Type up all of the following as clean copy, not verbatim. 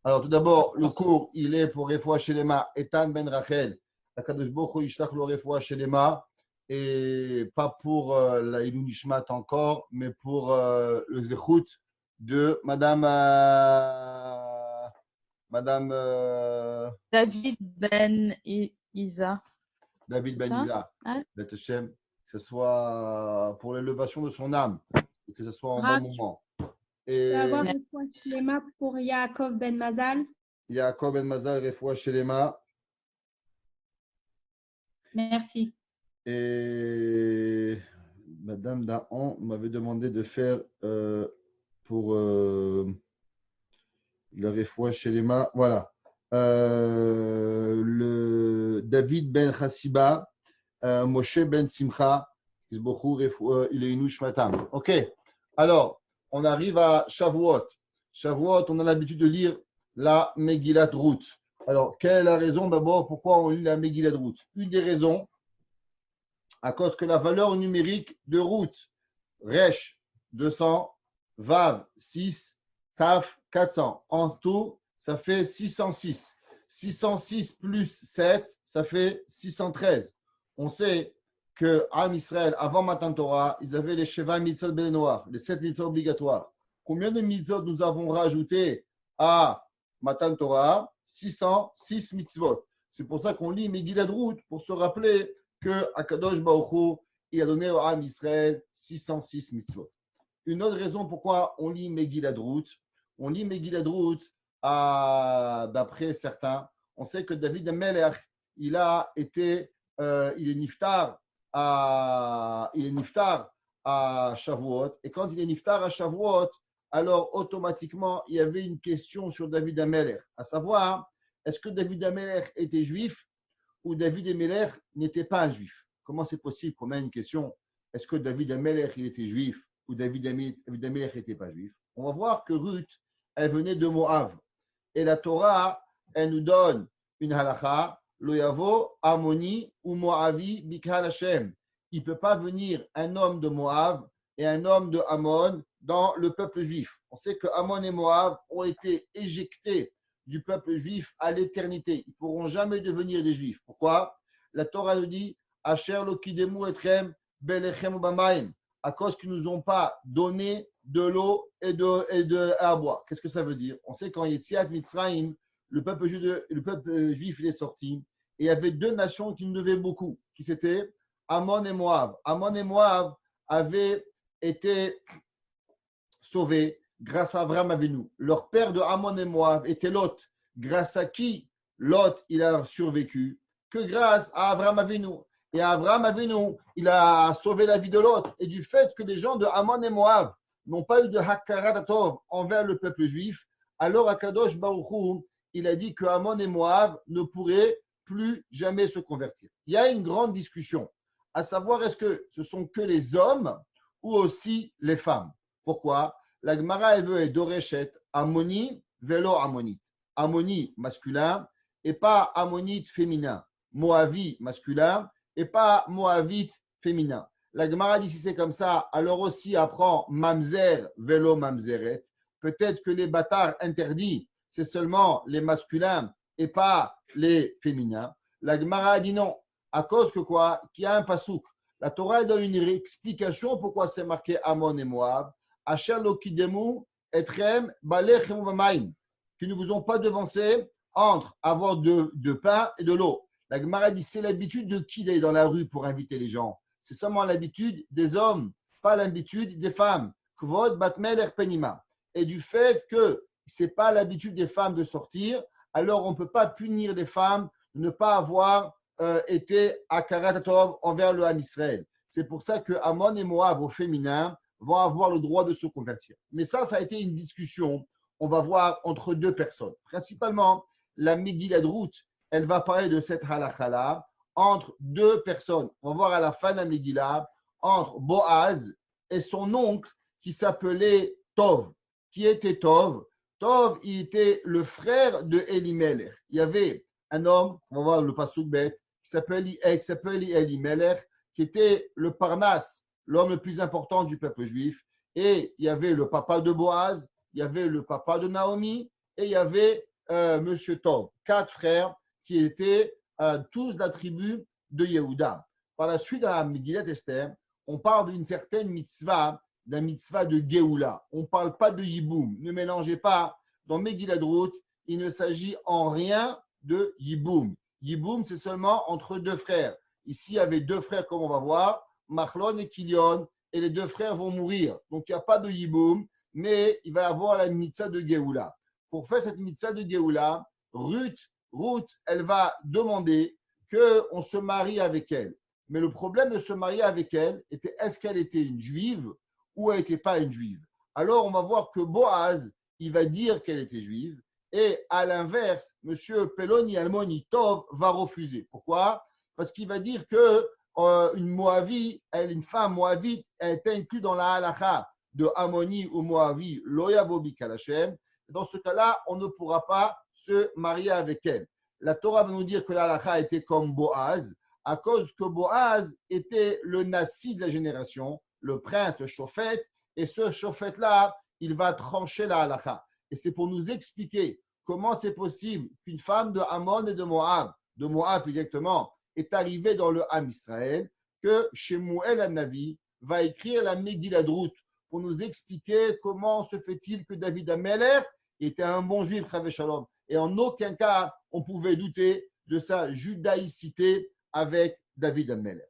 Alors, tout d'abord, le cours, il est pour Refoua Shelema, Etan Ben Rachel. Akadosh Baruch Hu Yishlach lo Refoua Shelema. Et pas pour la Ilou Nishmat encore, mais pour le Zechut de Madame David Ben Isa. David Ben Ça Isa. Hein? Bet Hashem, que ce soit pour l'élévation de son âme, et que ce soit en bon moment. Je peux avoir Et une fois Shlema pour Yaakov Ben Mazal. Yaakov Ben Mazal, Refoua Shelema. Merci. Et Madame Dahan m'avait demandé de faire pour le Refoua Shelema. Voilà. Le David Ben Chassiba, Moshe Ben Simcha, il est Inouch Matam. Ok. Alors, on arrive à Shavuot. Shavuot, on a l'habitude de lire la Megillat Ruth. Alors, quelle est la raison d'abord pourquoi on lit la Megillat Ruth? Une des raisons, à cause que la valeur numérique de Ruth, Resh 200, Vav 6, Taf 400. En tout, ça fait 606. 606 plus 7, ça fait 613. On sait que Am Israël, avant Matan Torah, ils avaient les Sheva Mitzvot Ben Noir, les 7 mitzvot obligatoires. Combien de mitzvot nous avons rajouté à Matan Torah? 606 mitzvot. C'est pour ça qu'on lit Megillat Ruth, pour se rappeler que Akadosh Baruch Hu, il a donné au Am Israël 606 mitzvot. Une autre raison pourquoi on lit Megillat Ruth, on lit Megillat Ruth d'après certains. On sait que David Amelech, il est niftar à Shavuot. Et quand il est niftar à Shavuot, alors automatiquement, il y avait une question sur David Amelech, à savoir, est-ce que David Amelech était juif ou David Amelech n'était pas un juif? Comment c'est possible qu'on ait une question, est-ce que David Amelech, il était juif ou David Amelech n'était pas juif? On va voir que Ruth, elle venait de Moab. Et la Torah, elle nous donne une halakha, lo yavo Amoni ou Moavi bikal Hashem. Il ne peut pas venir un homme de Moab et un homme de Ammon dans le peuple juif. On sait que Ammon et Moab ont été éjectés du peuple juif à l'éternité. Ils ne pourront jamais devenir des juifs. Pourquoi? La Torah nous dit Asher lo kidemu etrem belechem bamaim, à cause qu'ils ne nous ont pas donné de l'eau et à boire. Qu'est-ce que ça veut dire? On sait qu'en Yetziat Mitzrayim, le peuple juif il est sorti et il y avait deux nations qui nous devaient beaucoup, qui c'était Ammon et Moab. Ammon et Moab avaient été sauvés grâce à Abraham Avinu. Leur père de Ammon et Moab était Lot. Grâce à qui Lot il a survécu? Que grâce à Abraham Avinu. Et Abraham Avinu, il a sauvé la vie de Lot. Et du fait que les gens de Ammon et Moab n'ont pas eu de Hakarat Tov envers le peuple juif, alors Akadosh Baruch Hu, il a dit que Ammon et Moab ne pourraient plus jamais se convertir. Il y a une grande discussion, à savoir est-ce que ce sont que les hommes ou aussi les femmes. Pourquoi? La Gemara, elle veut être Doreshet, Ammoni, Velo Ammonite. Ammoni masculin et pas Ammonite féminin. Moavi masculin et pas Moavite féminin. La Gemara dit si c'est comme ça, alors aussi apprend Mamzer, Velo Mamzeret. Peut-être que les bâtards interdits, c'est seulement les masculins et pas les féminins. La Gemara dit non, à cause que quoi? Qu'il y a un pasouk. La Torah donne une explication pourquoi c'est marqué Ammon et Moab. Asher lo kidemu etrem balechem v'mayim, qui ne vous ont pas devancé entre avoir de pain et de l'eau. La Gemara dit c'est l'habitude de qui d'aller dans la rue pour inviter les gens? C'est seulement l'habitude des hommes, pas l'habitude des femmes. Kvod batmel penima. Et du fait que ce n'est pas l'habitude des femmes de sortir, alors on ne peut pas punir les femmes de ne pas avoir été akarat tov envers le Ham Israël. C'est pour ça que Ammon et Moab au féminin vont avoir le droit de se convertir. Mais ça a été une discussion, on va voir, entre deux personnes. Principalement, la Megillat Ruth, elle va parler de cette halakha-là entre deux personnes. On va voir à la fin de la Megillah, entre Boaz et son oncle qui s'appelait Tov. Qui était Tov? Tov, il était le frère de Elimelech. Il y avait un homme, on va voir le pasuk bête, qui s'appelle Elimelech, qui était le Parnas, l'homme le plus important du peuple juif. Et il y avait le papa de Boaz, il y avait le papa de Naomi, et il y avait Monsieur Tov, 4 frères qui étaient tous de la tribu de Yehuda. Par la suite, dans la Megillat Esther, on parle d'une certaine mitzvah, d'un mitzvah de Géoula. On ne parle pas de Yiboum. Ne mélangez pas. Dans Megillat Ruth, il ne s'agit en rien de Yiboum. Yiboum, c'est seulement entre deux frères. Ici, il y avait deux frères, comme on va voir, Machlon et Kilion, et les deux frères vont mourir. Donc, il n'y a pas de Yiboum, mais il va y avoir la mitzvah de Géoula. Pour faire cette mitzvah de Géoula, Ruth, elle va demander qu'on se marie avec elle. Mais le problème de se marier avec elle était est-ce qu'elle était une juive ou elle n'était pas une juive. Alors, on va voir que Boaz, il va dire qu'elle était juive. Et à l'inverse, M. Peloni Almoni Tov va refuser. Pourquoi? Parce qu'il va dire que une Moavi, une femme Moavite, elle est inclue dans la halakha de Ammoni ou Moavi, Loyavobi Kalachem. Dans ce cas-là, on ne pourra pas se marier avec elle. La Torah va nous dire que la halakha était comme Boaz, à cause que Boaz était le Nassi de la génération, le prince, le Shofet, et ce Shofet-là, il va trancher la halakha. Et c'est pour nous expliquer comment c'est possible qu'une femme de Ammon et de Moab exactement, est arrivée dans le Ham Israël, que Shemuel Hanavi va écrire la Megillat Ruth pour nous expliquer comment se fait-il que David Ameler était un bon juif, Chave Shalom. Et en aucun cas, on pouvait douter de sa judaïcité avec David Ameler.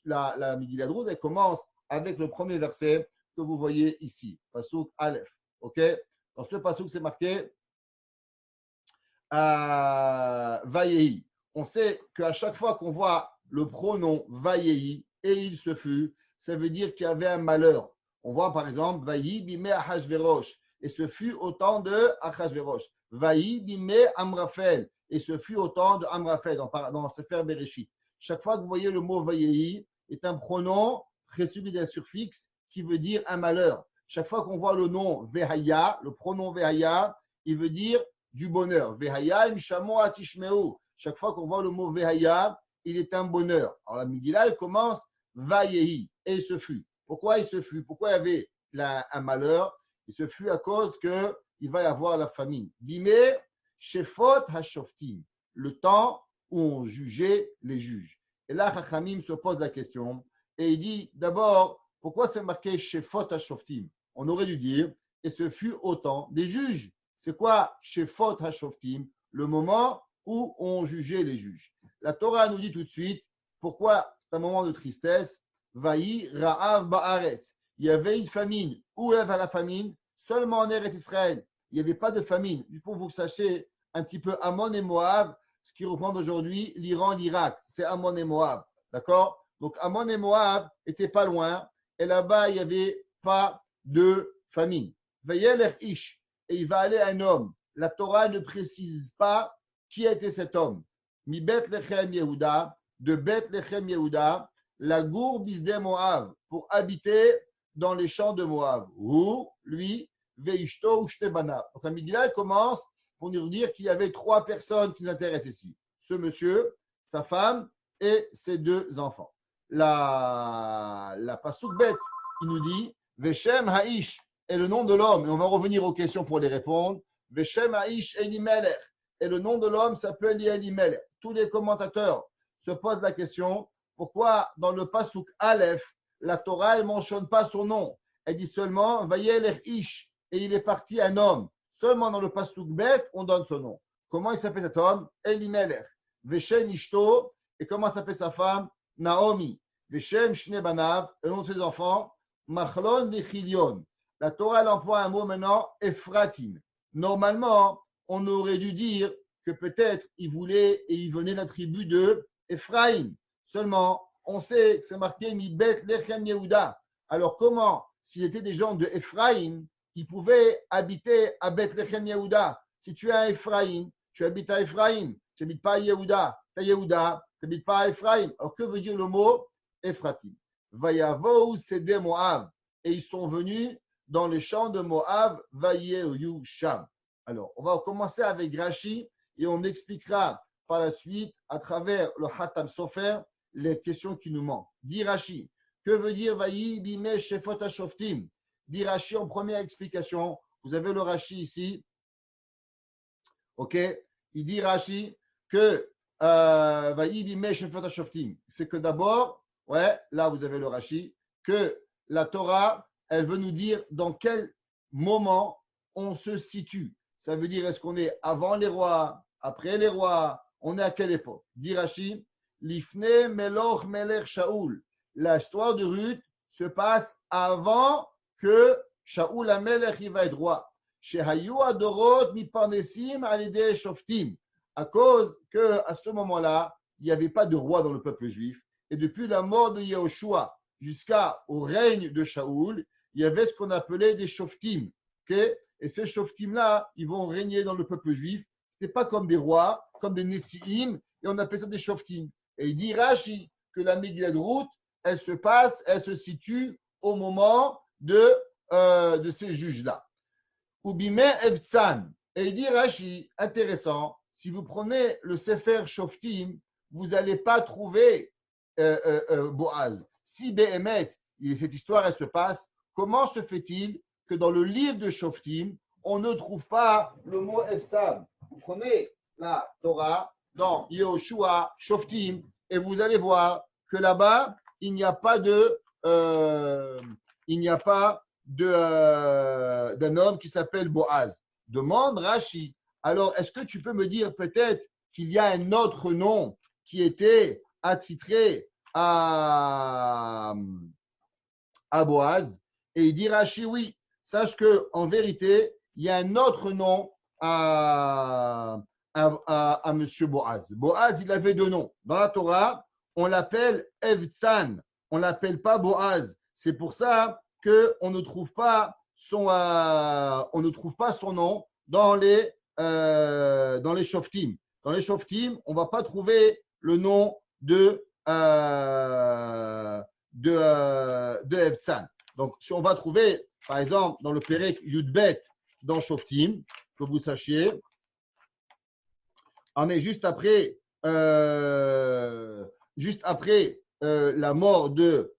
La Megillat Ruth, elle commence avec le premier verset que vous voyez ici, Pasuk Aleph. Ok? Dans ce pasuk, c'est marqué Vayehi. On sait qu'à chaque fois qu'on voit le pronom Vayehi, et il se fut, ça veut dire qu'il y avait un malheur. On voit par exemple Vayi bime Achashverosh, et ce fut au temps de Achashverosh. Vayi bime Amraphel, et ce fut au temps de Amraphel, dans Sefer Bereshit. Chaque fois que vous voyez le mot Vayehi, est un pronom précédé d'un suffixe qui veut dire un malheur. Chaque fois qu'on voit le nom Vehaya, le pronom Vehaya, il veut dire du bonheur. Vehaya imshamo atishmeu. Chaque fois qu'on voit le mot Vehaya, il est un bonheur. Alors la Megillah, elle commence Vayehi, et il se fut. Pourquoi il se fut? Pourquoi il y avait un malheur? Il se fut à cause qu'il va y avoir la famine. Bimé, Shefot Hashoftim, le temps où on jugeait les juges. Et là, Chachamim se pose la question, et il dit d'abord, pourquoi c'est marqué Shefot Hashoftim? On aurait dû dire, et ce fut au temps des juges. C'est quoi Shefot Hashoftim? Le moment où on jugeait les juges. La Torah nous dit tout de suite pourquoi c'est un moment de tristesse. Vaï Ra'av Ba'aretz. Il y avait une famine. Où est la famine? Seulement en Eretz Israël. Il n'y avait pas de famine. Juste pour que vous sachiez un petit peu Ammon et Moab, ce qui représente aujourd'hui l'Iran, l'Irak. C'est Ammon et Moab. D'accord? Donc Ammon et Moab n'étaient pas loin. Et là-bas, il n'y avait pas de famine. Vayeler Ish. Et il va aller un homme. La Torah ne précise pas qui était cet homme. Mi Bethlehem Yehuda, de Bethlehem Yehuda, la gour bisde Moab, pour habiter dans les champs de Moab. Où, lui, Veishto Ushtebana. Donc la Megillah commence pour nous dire qu'il y avait trois personnes qui nous intéressent ici. Ce monsieur, sa femme et ses deux enfants. La Pasuk Bet, il nous dit Veshem Ha'ish est le nom de l'homme. Et on va revenir aux questions pour les répondre. Veshem Ha'ish Elimelech. Et le nom de l'homme s'appelle Elimelech. Tous les commentateurs se posent la question pourquoi dans le Pasuk Aleph, la Torah ne mentionne pas son nom. Elle dit seulement Vayeler Ish. Et il est parti un homme. Seulement dans le Pasuk Bet, on donne son nom. Comment il s'appelle cet homme? Elimelech. Veshem Ishto. Et comment s'appelle sa femme? Naomi. Veshem Shne Banav. Et le nom de ses enfants? Machlon Vechilion. La Torah elle emploie un mot maintenant, Ephratim. Normalement, on aurait dû dire que peut-être il voulait et il venait de la tribu de Ephraim. Seulement, on sait que c'est marqué Mi Bethlehem Yehuda. Alors comment, s'il était des gens de Ephraim, ils pouvaient habiter à Bethlehem Yehuda? Si tu es à Ephraim, tu habites à Ephraim. Tu n'habites pas à Yehuda. Tu es à Yehuda, tu n'habites pas à Ephraim. Alors que veut dire le mot Ephratim? Vayavou Sede Moab. Et ils sont venus dans les champs de Moab, Vayeyu Sham. Alors, on va commencer avec Rashi et on expliquera par la suite, à travers le Hatam Sofer, les questions qui nous manquent. Dit Rashi, que veut dire Vayi Bime Shefot Hashoftim? Dit Rashi en première explication, vous avez le Rashi ici, Ok? Il dit Rashi que c'est que d'abord, ouais, là vous avez le Rashi, que la Torah, elle veut nous dire dans quel moment on se situe. Ça veut dire, est-ce qu'on est avant les rois, après les rois, on est à quelle époque? Dit Rashi, Lifne Meloch Melech Shaoul. L'histoire de Ruth se passe avant que Shaoul Amelech il va être roi. Shehayu Adorot Miparnesim Alide Shoftim. À cause qu'à ce moment-là, il n'y avait pas de roi dans le peuple juif. Et depuis la mort de Yehoshua jusqu'au règne de Shaoul, il y avait ce qu'on appelait des Shoftim. Okay? Et ces Shoftim-là, ils vont régner dans le peuple juif. Ce n'était pas comme des rois, comme des Nessiim, et on appelait ça des Shoftim. Et il dit Rashi que la Megillah de Ruth, elle se situe au moment de ces juges-là. Ubime Evtsan. Et il dit Rashi, intéressant, si vous prenez le Sefer Shoftim, vous n'allez pas trouver Boaz. Si Behemet, cette histoire, elle se passe, comment se fait-il que dans le livre de Shoftim, on ne trouve pas le mot Efsam? Vous prenez la Torah dans Yehoshua, Shoftim, et vous allez voir que là-bas, il n'y a pas d'un homme qui s'appelle Boaz. Demande Rashi. Alors, est-ce que tu peux me dire peut-être qu'il y a un autre nom qui était attitré à Boaz? Et il dit Rashi, oui. Sache qu'en vérité, il y a un autre nom à Monsieur Boaz. Boaz, il avait deux noms. Dans la Torah, on l'appelle Evtsan. On ne l'appelle pas Boaz. C'est pour ça qu'on ne trouve pas son nom dans les Shoftim. Dans les Shoftim, on ne va pas trouver le nom de Evtsan. Donc, si on va trouver, par exemple, dans le Perek Yudbet, dans Shoftim, que vous sachiez, on est juste après la mort de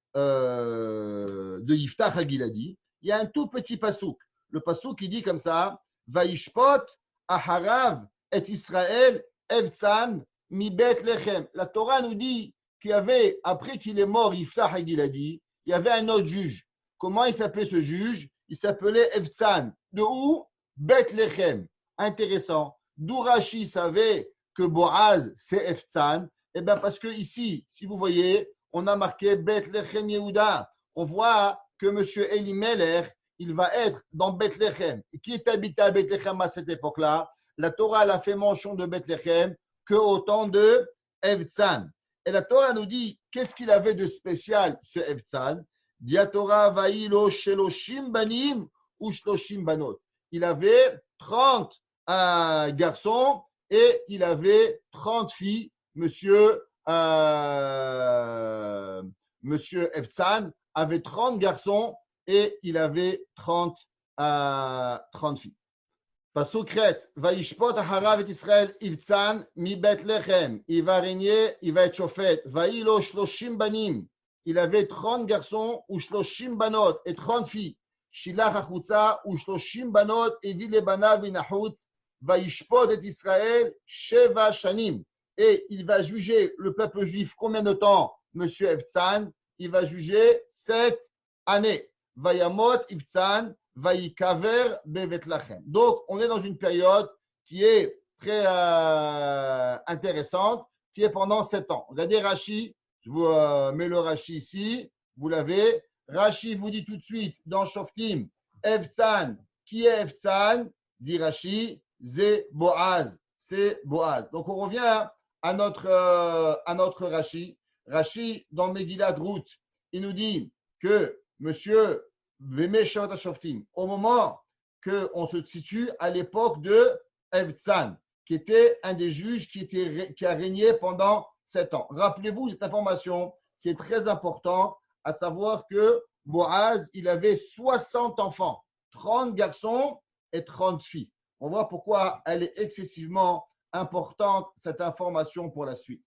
Yiftach HaGiladi, il y a un tout petit pasouk. Le pasouk qui dit comme ça, Vaishpot Aharav et Israël Evtsan mi Bethlehem. La Torah nous dit qu'il y avait, après qu'il est mort Yiftach HaGiladi, il y avait un autre juge. Comment il s'appelait ce juge? Il s'appelait Evtsan. De où? Bethlehem. Intéressant. D'où Rashi savait que Boaz c'est Evtsan? Eh bien parce que ici, si vous voyez, on a marqué Bethlehem Yehuda. On voit que M. Elimelech, il va être dans Bethlehem. Et qui est habité à Bethlehem à cette époque-là? La Torah a fait mention de Bethlehem qu'au temps de Evtsan. Et la Torah nous dit, qu'est-ce qu'il avait de spécial, ce Evtsan? Diatora vaïlo sheloshim banim ou shloshim banot. Il avait 30 garçons et il avait 30 filles. Monsieur Evtsan avait 30 garçons et il avait 30 filles. Pasukret, Vaishpot Harav et Israël Evtsan mi Bethlehem. Il va régner, il va être chauffet. Vaïlo shloshim banim. Il avait 30 garçons ou shloshim banot et 30 filles. Shilach achutza ou shloshim banot et vilebana vinachutz. Vaishpot et Israël sheva shanim. Et il va juger le peuple juif combien de temps, Monsieur Evtsan? Il va juger 7 années. Vayamot Evtsan, vayikaver bevetlachem. Donc, on est dans une période qui est très intéressante, qui est pendant 7 ans. Regardez Rashi, je vous mets le Rashi ici, vous l'avez. Rashi vous dit tout de suite dans Shoftim, Evtsan, qui est Evtsan? Dit Rashi, c'est Boaz. C'est Boaz. Donc, on revient à notre Rashi. Rashi, dans Megillat Ruth, il nous dit que Monsieur Vemeh Shavat HaShoftim, au moment qu'on se situe à l'époque de Evtsan, qui était un des juges qui a régné pendant 7 ans. Rappelez-vous cette information qui est très importante, à savoir que Boaz, il avait 60 enfants, 30 garçons et 30 filles. On voit pourquoi elle est excessivement importante, cette information pour la suite.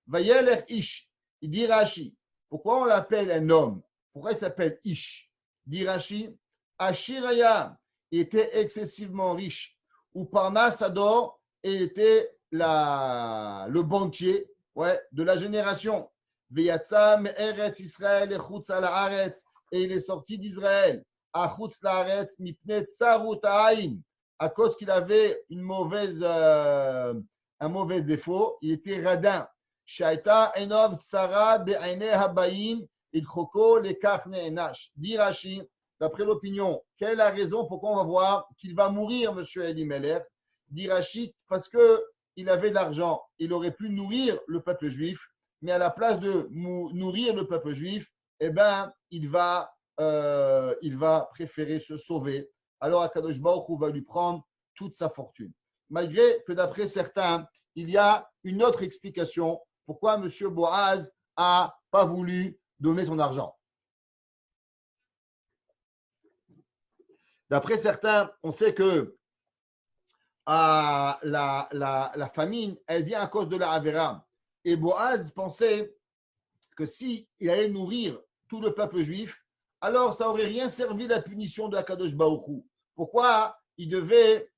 Vayeler Ish, il dit Rashi, pourquoi on l'appelle un homme? Pourquoi il s'appelle Ish? Dit Rashi, Ashiraya, il était excessivement riche. Ou Parnas Ador, et il était le banquier de la génération. Veyatsa me'eretz Israël echutz ha'aretz, et il est sorti d'Israël. Achutz la'aretz mipnei tsarut ha'ayin, à cause qu'il avait un mauvais défaut, il était radin. Shaita enov tsara be'einei habayim idchoko lekach ne'enash. Dit Rashi, d'après l'opinion, quelle est la raison pourquoi on va voir qu'il va mourir, monsieur Elimelech? Dit Rashi, parce qu'il avait de l'argent, il aurait pu nourrir le peuple juif, mais à la place de nourrir le peuple juif, eh ben, il va préférer se sauver. Alors Akadosh Baruch Hu va lui prendre toute sa fortune. Malgré que d'après certains, il y a une autre explication pourquoi M. Boaz n'a pas voulu donner son argent. D'après certains, on sait que la famine, elle vient à cause de la Avera. Et Boaz pensait que s'il allait nourrir tout le peuple juif, alors ça n'aurait rien servi la punition de Akadosh Baruch Hu. Pourquoi il devait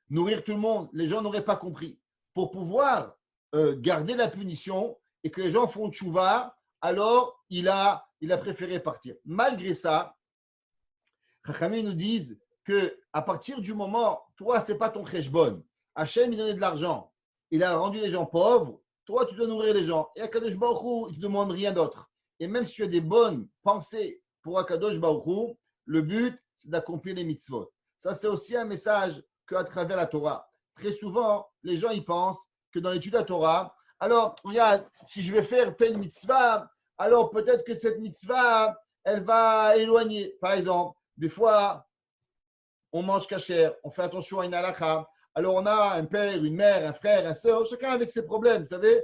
nourrir tout le monde? Les gens n'auraient pas compris. Pour pouvoir garder la punition et que les gens font tchouva, alors il a préféré partir. Malgré ça, Chachamim nous disent qu'à partir du moment, toi, ce n'est pas ton cheshbon. Hachem, il donnait de l'argent. Il a rendu les gens pauvres. Toi, tu dois nourrir les gens. Et Akadosh Baruch Hu, il ne te demande rien d'autre. Et même si tu as des bonnes pensées pour Akadosh Baruch Hu, le but, c'est d'accomplir les mitzvot. Ça, c'est aussi un message qu'à travers la Torah. Très souvent, les gens, ils pensent que dans l'étude de la Torah, alors, regarde, si je vais faire telle mitzvah, alors peut-être que cette mitzvah, elle va éloigner. Par exemple, des fois, on mange kasher, on fait attention à une halakha. Alors, on a un père, une mère, un frère, un soeur, chacun avec ses problèmes, vous savez.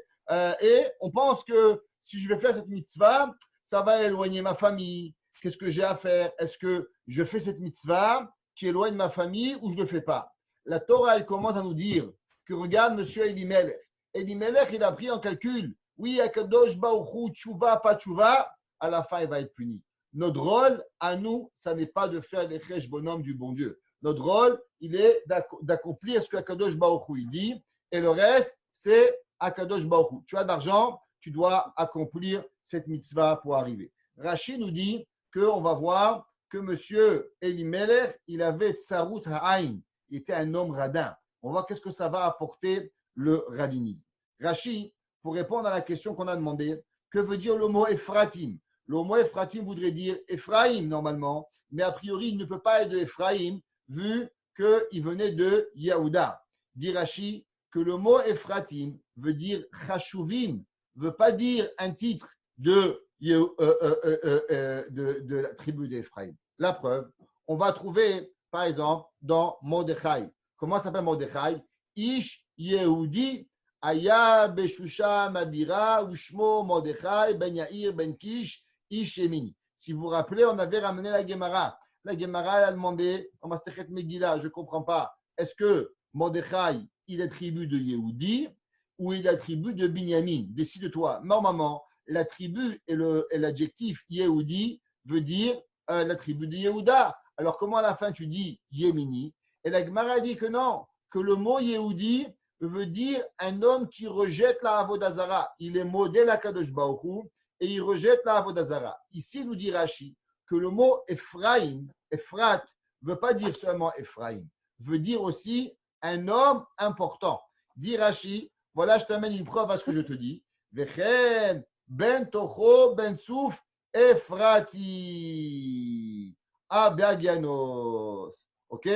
Et on pense que si je vais faire cette mitzvah, ça va éloigner ma famille. Qu'est-ce que j'ai à faire? Est-ce que je fais cette mitzvah qui éloigne ma famille ou je ne le fais pas? La Torah, elle commence à nous dire que regarde monsieur Elimelech. Elimelech, il a pris en calcul. Oui, Akadosh Baruch Hu, tchouva, pas tchouva, à la fin, il va être puni. Notre rôle, à nous, ça n'est pas de faire les chèches bonhommes du bon Dieu. Notre rôle, il est d'accomplir ce que Akadosh Baruch Hu dit. Et le reste, c'est Akadosh Baruch Hu. Tu as d'argent, tu dois accomplir cette mitzvah pour arriver. Rashi nous dit qu'on va voir que monsieur Elimelech, il avait tsarut ha'ain. Il était un homme radin. On va voir qu'est-ce que ça va apporter le radinisme. Rashi, pour répondre à la question qu'on a demandé, que veut dire le mot Ephratim? Le mot Ephratim voudrait dire Ephraim normalement, mais a priori il ne peut pas être de Ephraim vu qu'il venait de Yehuda. Dit Rashi que le mot Ephratim veut dire Chashuvim, ne veut pas dire un titre de la tribu d'Ephraim. La preuve, on va trouver par exemple dans Mordechai. Comment s'appelle Mordechai? Ish Yehudi Aya Beshusha Mabira Ushmo Mordechai Ben Yair Ben Kish Ish Yemini. Si vous vous rappelez, on avait ramené la Gemara. La Gemara a demandé, on va Sechet Megillah, je ne comprends pas, est-ce que Mordechai, il est tribu de Yehudi ou il est tribu de Binyamin? Décide-toi. Normalement, la tribu et l'adjectif Yehudi veut dire la tribu de Yehuda. Alors comment à la fin tu dis Yemini? Et la Gemara dit que non, que le mot Yehudi veut dire un homme qui rejette la Avodazara. Il est modèle à Kadosh Baruch Hu et il rejette la Avodazara. Ici, nous dit Rashi que le mot Ephraim, Ephrat, ne veut pas dire seulement Ephraim, veut dire aussi un homme important. Dit Rashi, voilà, je t'amène une preuve à ce que je te dis. Vechen ben Tocho ben Souf Ephrati Abagianos. Ok?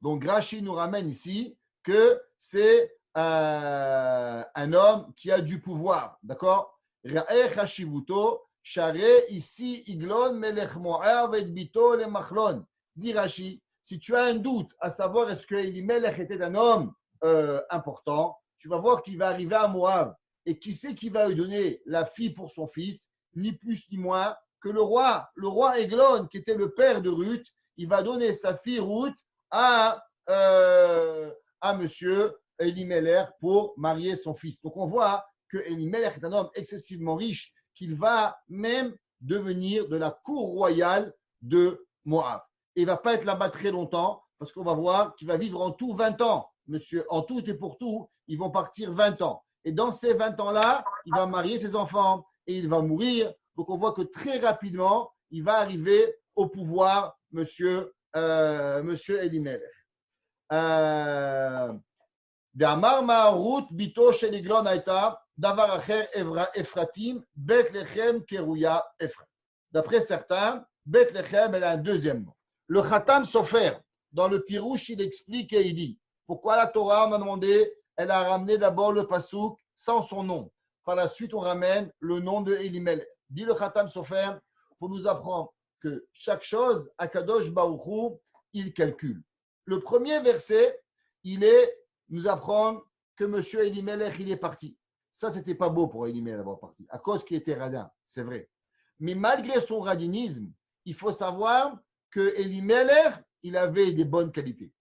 Donc, Rashi nous ramène ici que c'est un homme qui a du pouvoir. D'accord? Ra'eh Hashivuto, Share ici Iglon Melech Moab et Bito le Machlon. Dit Rashi, si tu as un doute à savoir est-ce que Elimelech était un homme important, tu vas voir qu'il va arriver à Moab. Et qui c'est qui va lui donner la fille pour son fils? Ni plus ni moins que le roi Eglon, qui était le père de Ruth. Il va donner sa fille Ruth à monsieur Elimelech pour marier son fils. Donc on voit que Elimelech est un homme excessivement riche, qu'il va même devenir de la cour royale de Moab. Et il ne va pas être là-bas très longtemps, parce qu'on va voir qu'il va vivre en tout 20 ans. Monsieur, en tout et pour tout, ils vont partir 20 ans. Et dans ces 20 ans-là, il va marier ses enfants et il va mourir. Donc on voit que très rapidement, il va arriver au pouvoir, monsieur Elimelech. D'après certains, Bethléem, elle a un deuxième nom. Le Khatam Sofer, dans le Pirouche, il explique et il dit pourquoi la Torah m'a demandé, elle a ramené d'abord le Passouk sans son nom. Par la suite, on ramène le nom de Elimelech. Dit le Khatam Sofer pour nous apprendre que chaque chose, Akadosh Baruch Hu, il calcule. Le premier verset, il est nous apprendre que M. Elimelech, il est parti. Ça, c'était pas beau pour Elimelech d'avoir parti, à cause qu'il était radin, c'est vrai. Mais malgré son radinisme, il faut savoir que Elimelech, il avait des bonnes qualités.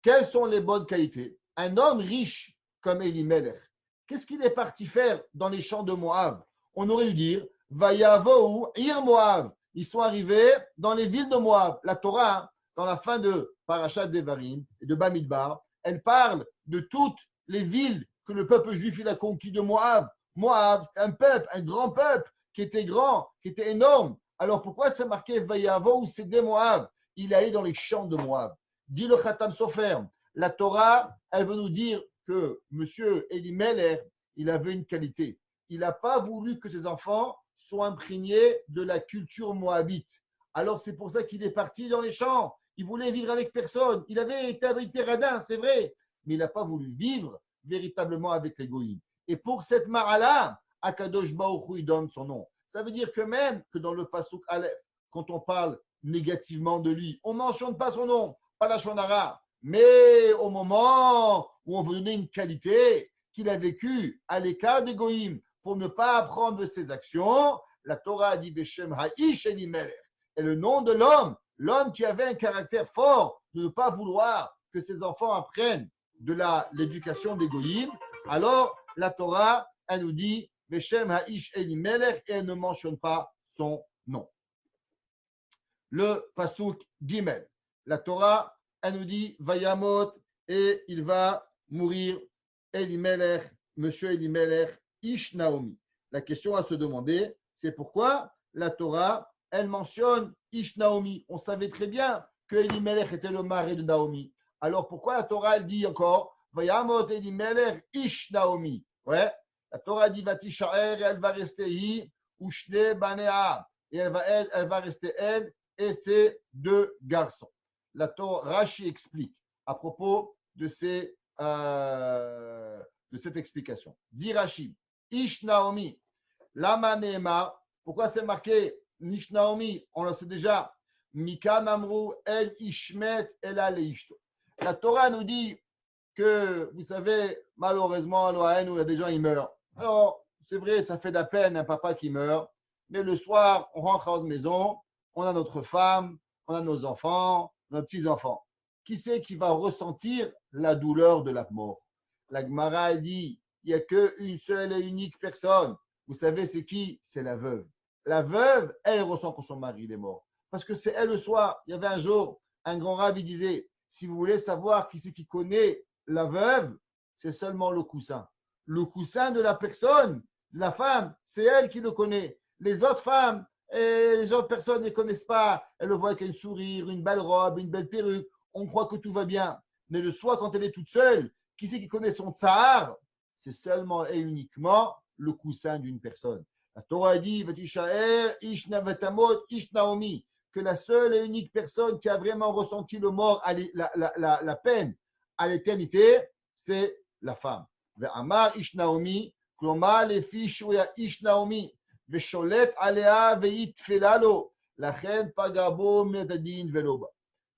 Quelles sont les bonnes qualités? Un homme riche comme Elimelech, qu'est-ce qu'il est parti faire dans les champs de Moab? On aurait dû dire, Vayavohu Ir Moab. Ils sont arrivés dans les villes de Moab. La Torah, dans la fin de Parashat Devarim et de Bamidbar, elle parle de toutes les villes que le peuple juif il a conquis de Moab. Moab, c'est un peuple, un grand peuple qui était grand, qui était énorme. Alors pourquoi c'est marqué Vayavo ou c'est des Moab? Il est allé dans les champs de Moab. Dit le Khatam Sofer, la Torah, elle veut nous dire que M. Elimelech, il avait une qualité. Il n'a pas voulu que ses enfants soient imprégnés de la culture moabite. Alors c'est pour ça qu'il est parti dans les champs. Il voulait vivre avec personne. Il avait été radin, c'est vrai. Mais il n'a pas voulu vivre véritablement avec les goïms. Et pour cette mara-là, Akadosh Baruch Hu, il donne son nom. Ça veut dire que même que dans le Pasuk Aleph, quand on parle négativement de lui, on ne mentionne pas son nom, pas la Shonara. Mais au moment où on veut donner une qualité qu'il a vécue à l'écart des goïms pour ne pas apprendre de ses actions, la Torah a dit Beshem Ha'ish Elimelech. Et le nom de l'homme, l'homme qui avait un caractère fort de ne pas vouloir que ses enfants apprennent de l'éducation des goïms, alors la Torah, elle nous dit Beshem Ha'ish Elimelech et elle ne mentionne pas son nom. Le Pasuk Gimel, la Torah, elle nous dit Vayamot et il va mourir Elimelech, monsieur Elimelech, Ish Naomi. La question à se demander, c'est pourquoi la Torah, elle mentionne Ish Naomi. On savait très bien que Elimelech était le mari de Naomi. Alors pourquoi la Torah, elle dit encore Vayamot Elimelech, Ish Naomi? Ouais, la Torah dit Vatishaer, elle va rester hi, Ushne Banea. Et elle va rester elle et ses deux garçons. La Torah, Rashi explique à propos de cette explication. Dit Rashi, Ish Naomi, Lama Neema, pourquoi c'est marqué Ish Naomi? On le sait déjà. Mika Namru El Ishmet El Aleishto. La Torah nous dit que, vous savez, malheureusement, à l'Oahen, où il y a des gens qui meurent. Alors, c'est vrai, ça fait de la peine un papa qui meurt, mais le soir, on rentre à notre maison, on a notre femme, on a nos enfants, nos petits-enfants. Qui c'est qui va ressentir la douleur de la mort? La Gemara dit, il n'y a qu'une seule et unique personne. Vous savez, c'est qui? C'est la veuve. La veuve, elle ressent quand son mari est mort. Parce que c'est elle le soir. Il y avait un jour, un grand rabbin disait, si vous voulez savoir qui c'est qui connaît la veuve, c'est seulement le coussin. Le coussin de la personne, la femme, c'est elle qui le connaît. Les autres femmes, et les autres personnes ne connaissent pas. Elles le voient avec un sourire, une belle robe, une belle perruque. On croit que tout va bien. Mais le soir, quand elle est toute seule, qui c'est qui connaît son tsar? C'est seulement et uniquement le coussin d'une personne. La Torah dit que la seule et unique personne qui a vraiment ressenti le mort, la peine à l'éternité, c'est la femme. Ve'amar ish Naomi, klomar lefi shuya ish Naomi.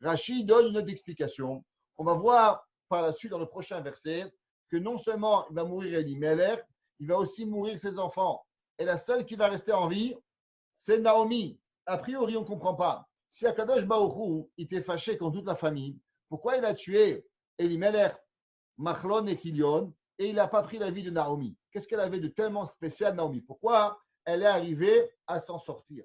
Rashi donne une autre explication. On va voir par la suite dans le prochain verset que non seulement il va mourir Elimelech, il va aussi mourir ses enfants. Et la seule qui va rester en vie, c'est Naomi. A priori, on ne comprend pas. Si Akadosh Baruch Hu était fâché contre toute la famille, pourquoi il a tué Elimelech, Machlon et Kilion et il n'a pas pris la vie de Naomi? Qu'est-ce qu'elle avait de tellement spécial, Naomi? Pourquoi elle est arrivée à s'en sortir?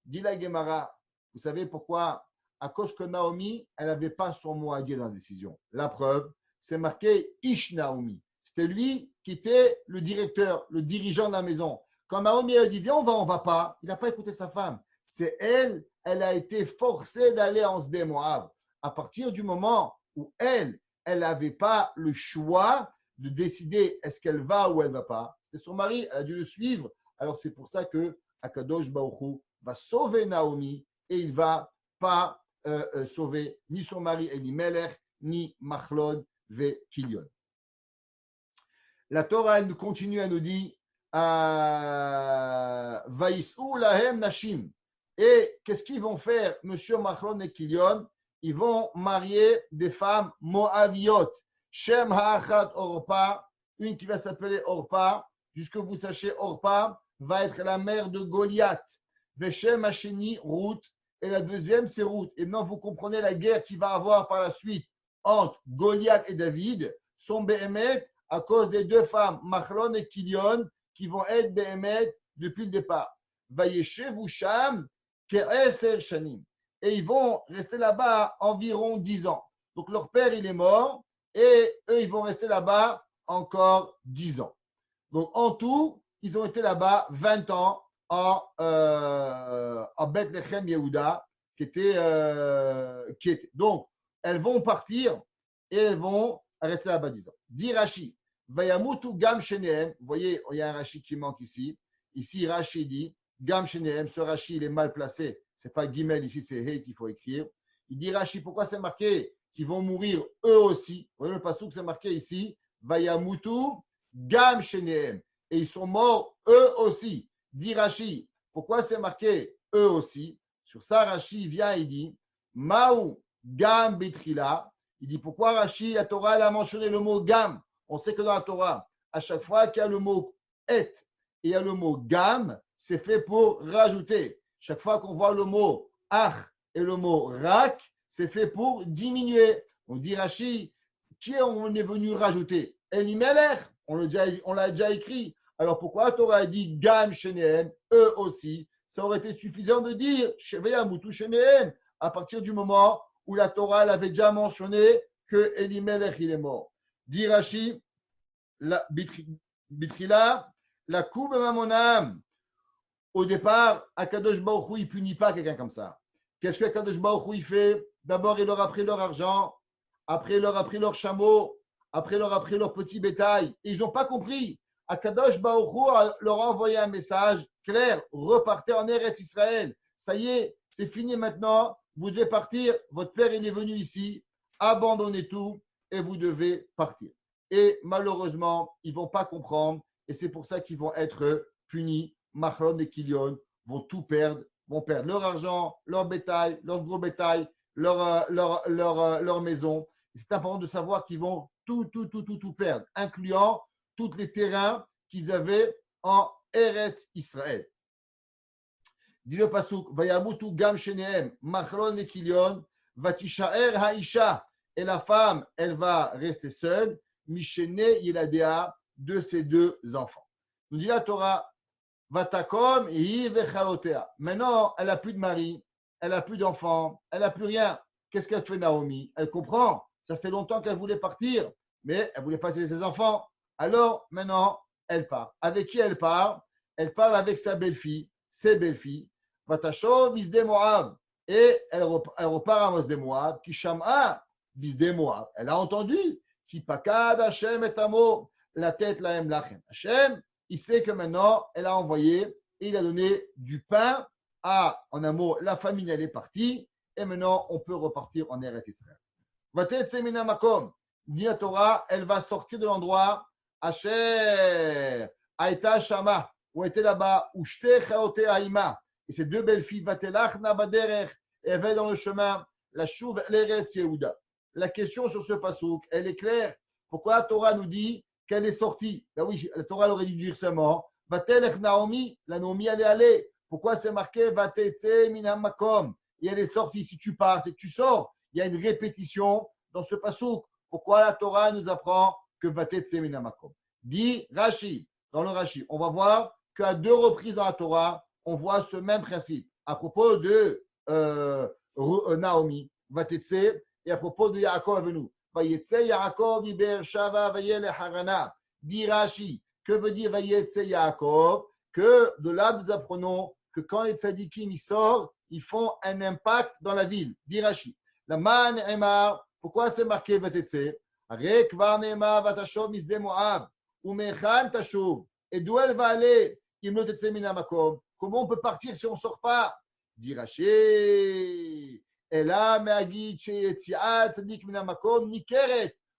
Dit la Gemara, vous savez pourquoi à cause que Naomi, elle n'avait pas son mot à dire dans la décision. La preuve, c'est marqué Ish Naomi. C'était lui qui était le directeur, le dirigeant de la maison. Quand Naomi a dit viens, on va pas, il n'a pas écouté sa femme. C'est elle, elle a été forcée d'aller en Sdé Moab. À partir du moment où elle n'avait pas le choix de décider est-ce qu'elle va ou elle ne va pas. C'était son mari, elle a dû le suivre. Alors c'est pour ça que Akadosh Baruch Hu va sauver Naomi et il ne va pas sauver ni son mari Elimelech, ni Machlon ve Kilion. La Torah, elle continue à nous dire Vaïsou lahem nashim. Et qu'est-ce qu'ils vont faire, monsieur Machlon et Kilion? Ils vont marier des femmes moaviot. Shem ha'achat Orpa, une qui va s'appeler Orpa, jusque vous sachiez, Orpa va être la mère de Goliath. Veshem hasheni Ruth, et la deuxième c'est Ruth. Et maintenant vous comprenez la guerre qu'il va avoir par la suite entre Goliath et David, sont Béhémet à cause des deux femmes, Machlon et Kilion, qui vont être Béhémet depuis le départ. Vayeshevu Sham ke'eser shanim. Et ils vont rester là-bas environ 10 ans. Donc leur père, il est mort, et eux, ils vont rester là-bas encore 10 ans. Donc en tout, ils ont été là-bas 20 ans en Bethléem Yehuda, qui était. Donc, elles vont partir et elles vont rester là-bas 10 ans. Dit Rashi, Vayamutu Gam Shenehem. Vous voyez, il y a un Rashi qui manque ici. Ici, Rashi dit Gam Shenehem. Ce Rashi, il est mal placé. Ce n'est pas Gimel ici, c'est Hey qu'il faut écrire. Il dit Rashi, pourquoi c'est marqué qu'ils vont mourir eux aussi? Vous voyez le passage que c'est marqué ici Vayamutu Gam Shenehem. Et ils sont morts eux aussi. Dit Rashi, pourquoi c'est marqué eux aussi? Sur ça, Rashi vient et dit Maou Gam Bitrila. Il dit pourquoi Rashi, la Torah, elle a mentionné le mot Gam. On sait que dans la Torah, à chaque fois qu'il y a le mot Et et il y a le mot Gam, c'est fait pour rajouter. Chaque fois qu'on voit le mot Ach et le mot Rak, c'est fait pour diminuer. On dit Rashi, qui on est venu rajouter? Elimelech, on l'a déjà écrit. Alors pourquoi la Torah a dit Gam Shenehem, eux aussi? Ça aurait été suffisant de dire Sheveyamutu Shenehem à partir du moment où la Torah avait déjà mentionné que Elimelech il est mort. Dit Rashi, la Bitrila, la Koub Mamonam. Au départ, Akadosh Baruch Hu, il ne punit pas quelqu'un comme ça. Qu'est-ce que Akadosh Baruch Hu, il fait? D'abord, il leur a pris leur argent, après, il leur a pris leurs chameaux, après, il leur a pris leur petit bétail. Et ils n'ont pas compris. Akadosh Baruch Hu leur a envoyé un message clair, repartez en Eretz Israël. Ça y est, c'est fini maintenant. Vous devez partir. Votre père, il est venu ici. Abandonnez tout et vous devez partir. Et malheureusement, ils ne vont pas comprendre. Et c'est pour ça qu'ils vont être punis. Machlon et Kilion vont tout perdre. Vont perdre leur argent, leur bétail, leur gros bétail, leur maison. Et c'est important de savoir qu'ils vont tout perdre, incluant tous les terrains qu'ils avaient en Eretz Israël. Dit le pasuk, Vayamutu Gam Shenehem, Machlon et Kilion, Vatishaer Haisha, et la femme, elle va rester seule, Mishene Yeladea, de ses deux enfants. Nous dit la Torah, Vatakom Hi Vechalotea. Maintenant, elle n'a plus de mari, elle n'a plus d'enfants, elle n'a plus rien. Qu'est-ce qu'elle fait, Naomi? Elle comprend. Ça fait longtemps qu'elle voulait partir, mais elle voulait pas laisser ses enfants. Alors, maintenant, elle part. Avec qui elle part? Elle part avec sa belle-fille, ses belles-filles. Vatasho Bisde Moab. Et elle repart à Mosde Moab, qui Sham'a Bisde Moab. Elle a entendu, qui Pakad Hashem et Amo, la tête lahem lachem. Hashem, il sait que maintenant, elle a envoyé et il a donné du pain à, en un mot, la famille, elle est partie. Et maintenant, on peut repartir en Eretz Israël. Vatet Semina Makom. Dit la Torah, elle va sortir de l'endroit Asher Aïta Shama, où elle était là-bas, où Shte Chaote Aïma. Et ces deux belles filles, Vatelach Nabaderech, et elles vont dans le chemin, la Chouv l'Eretz Yehuda. La question sur ce passouk, elle est claire. Pourquoi la Torah nous dit qu'elle est sortie? Ben oui, la Torah aurait dû dire seulement Vatelech Naomi, la Naomi elle est allée. Pourquoi c'est marqué Vatetse Minam Makom? Et elle est sortie. Si tu pars, c'est que tu sors. Il y a une répétition dans ce passouk. Pourquoi la Torah nous apprend que Vatetse Minam Makom? Dit Rashi, dans le Rashi, on va voir qu'à 2 reprises dans la Torah, on voit ce même principe. À propos de Naomi, Vatetse, et à propos de Yaakov Avinu. Vayetse Yaakov mi Beershava vayele Harana. Dit Rashi, que veut dire Vayetse Yaakov? Que de là nous apprenons que quand les tzadikim ils sortent, ils font un impact dans la ville. Dit Rashi. La man Emar, pourquoi c'est marqué Vatetse? Arek var Neemar vatashov misde Moab. Umechan tashov. Et d'où elle va aller? Imlotetse minamakom. Comment on peut partir si on ne sort pas? Dit Rashi. Et là,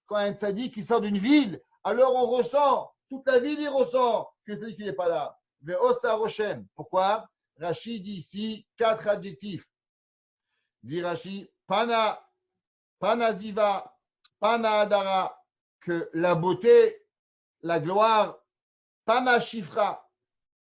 quand un tzaddik qui sort d'une ville, alors on ressent, toute la ville y ressent que le tzaddik n'est pas là. Ve'osa roshem. Pourquoi? Rashi dit ici 4 adjectifs. Dit Rashi, pana, ziva, pana adara, que la beauté, la gloire, pana shifra.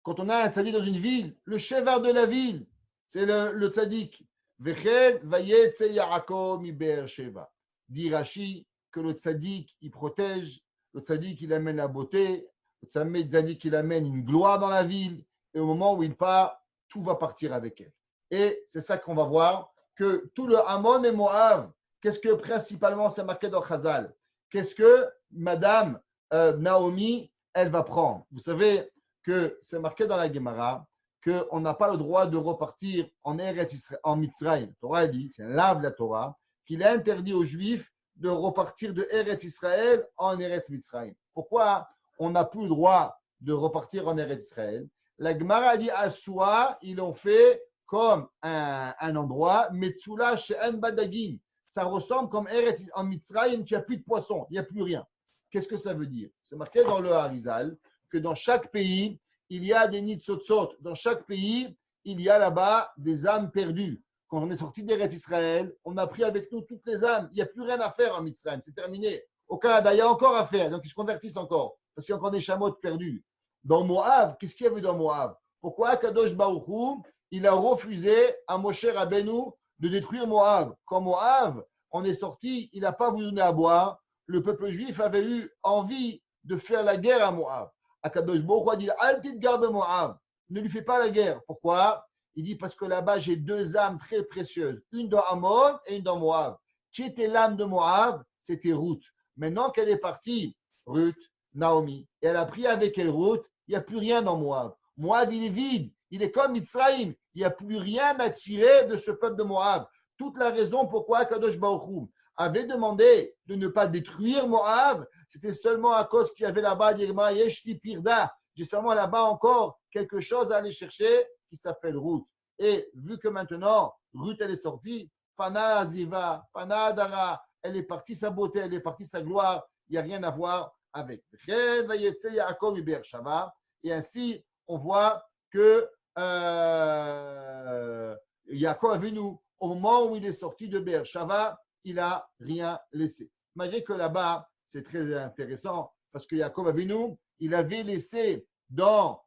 Quand on a un tzaddik dans une ville, le cheval de la ville, c'est le tzaddik. Vechet vayetse Yaakov mi Beersheva. Dit Rashi que le tzaddik il protège, le tzaddik il amène la beauté, le tzaddik il amène une gloire dans la ville, et au moment où il part, tout va partir avec elle. Et c'est ça qu'on va voir, que tout le Ammon et Moab, qu'est-ce que principalement c'est marqué dans Chazal? Qu'est-ce que Madame Naomi, elle va prendre? Vous savez que c'est marqué dans la Gemara qu'on n'a pas le droit de repartir en Mitzrayim. La Torah dit, c'est un lave de la Torah, qu'il est interdit aux Juifs de repartir de Eretz Israël en Eretz Mitzrayim. Pourquoi on n'a plus le droit de repartir en Eretz Israël? La Gemara dit à Soua, ils l'ont fait comme un endroit, Metzula she'en badagim. Ça ressemble comme Eretz en Mitzrayim qui n'a plus de poissons, il n'y a plus rien. Qu'est-ce que ça veut dire? C'est marqué dans le Harizal que dans chaque pays, il y a des nitzotzot. Dans chaque pays, il y a là-bas des âmes perdues. Quand on est sorti d'Eretz Israël, on a pris avec nous toutes les âmes. Il n'y a plus rien à faire en Mitzrayim, c'est terminé. Au Canada, il y a encore à faire, donc ils se convertissent encore, parce qu'il y a encore des chameaux perdus. Dans Moab, qu'est-ce qu'il y avait dans Moab? Pourquoi Kadosh Baruch Hu, il a refusé à Moshe Rabbeinu de détruire Moab? Quand Moab, on est sorti, il n'a pas voulu donner à boire. Le peuple juif avait eu envie de faire la guerre à Moab. Akadosh Baruch Hu a dit Altid garbe Moab, ne lui fais pas la guerre. Pourquoi? Il dit parce que là-bas j'ai 2 âmes très précieuses, une dans Ammon et une dans Moab. Qui était l'âme de Moab? C'était Ruth. Maintenant qu'elle est partie, Ruth, Naomi, et elle a pris avec elle Ruth, il n'y a plus rien dans Moab. Moab il est vide, il est comme Mitzrayim, il n'y a plus rien à tirer de ce peuple de Moab. Toute la raison pourquoi Kadosh Baruch Hu avait demandé de ne pas détruire Moab, c'était seulement à cause qu'il y avait là-bas, Yeshli Pirda, j'ai seulement là-bas encore quelque chose à aller chercher qui s'appelle Ruth. Et vu que maintenant, Ruth, elle est sortie, Pana Aziva, Pana Adara, elle est partie sa beauté, elle est partie sa gloire, il n'y a rien à voir avec. Et ainsi, on voit que Yaakov Avinu, au moment où il est sorti de Beershava, il n'a rien laissé. Malgré que là-bas, c'est très intéressant, parce que Yaakov Avinu, il avait laissé dans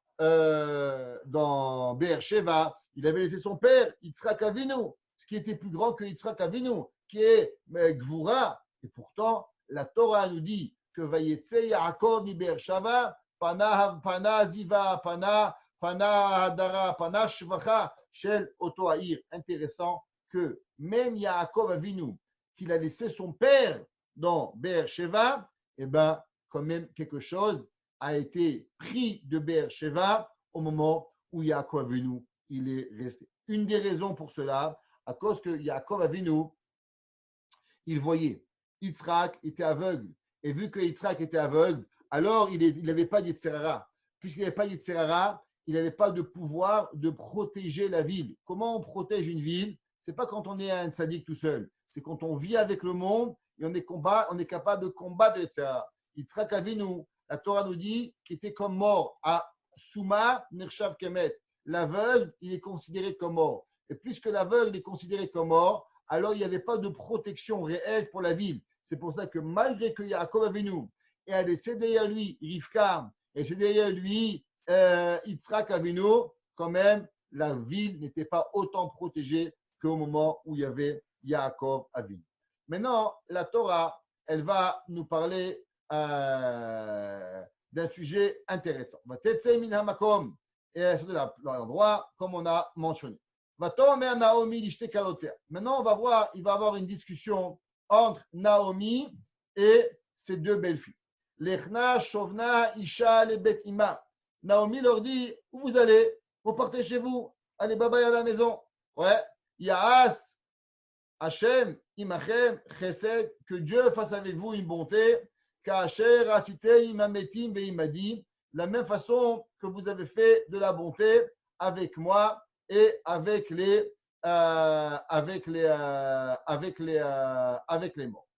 Beersheva, il avait laissé son père, Yitzhak Avinu, ce qui était plus grand que Yitzhak Avinu, qui est Gvura. Et pourtant, la Torah nous dit que Vayetse Yaakov mi Beersheva, Pana Ziva, Pana Hadara, Pana Shvacha, Shel Oto Haïr. Intéressant que même Yaakov Avinu, qu'il a laissé son père dans Beersheva, eh bien, quand même quelque chose a été pris de Beersheva au moment où Yaakov Avinu il est resté. Une des raisons pour cela, à cause que Yaakov Avinu, il voyait. Yitzhak était aveugle. Et vu que Yitzhak était aveugle, alors il n'avait pas d'Yetzerara. Puisqu'il n'avait pas d'Yetzerara, il n'avait pas de pouvoir de protéger la ville. Comment on protège une ville? Ce n'est pas quand on est un tzaddik tout seul. C'est quand on vit avec le monde et on est capable de combattre le Yetzerara. Yitzhak Avinu, la Torah nous dit qu'il était comme mort. À Souma, Nershav Kemet. L'aveugle, il est considéré comme mort. Et puisque l'aveugle est considéré comme mort, alors il n'y avait pas de protection réelle pour la ville. C'est pour ça que malgré que Yaakov Avinu a laissé derrière lui Rivka, et c'est derrière lui Yitzhak Avinu, quand même, la ville n'était pas autant protégée qu'au moment où il y avait Yaakov Avinu. Maintenant, la Torah, elle va nous parler d'un sujet intéressant. Et c'est de l'endroit, comme on a mentionné. Vatomer Naomi lishte kalotea. Maintenant, on va voir, il va y avoir une discussion entre Naomi et ses deux belles-filles. Lechna, Shovna, Isha, le Bet Ima. Naomi leur dit, où vous allez? Vous partez chez vous. Allez, bye-bye à la maison. Ouais. Yaas, Hachem, Imachem, Chesed, que Dieu fasse avec vous une bonté. Kacher, Asite, Imametim, Veimadi. La même façon que vous avez fait de la bonté avec moi et avec les morts.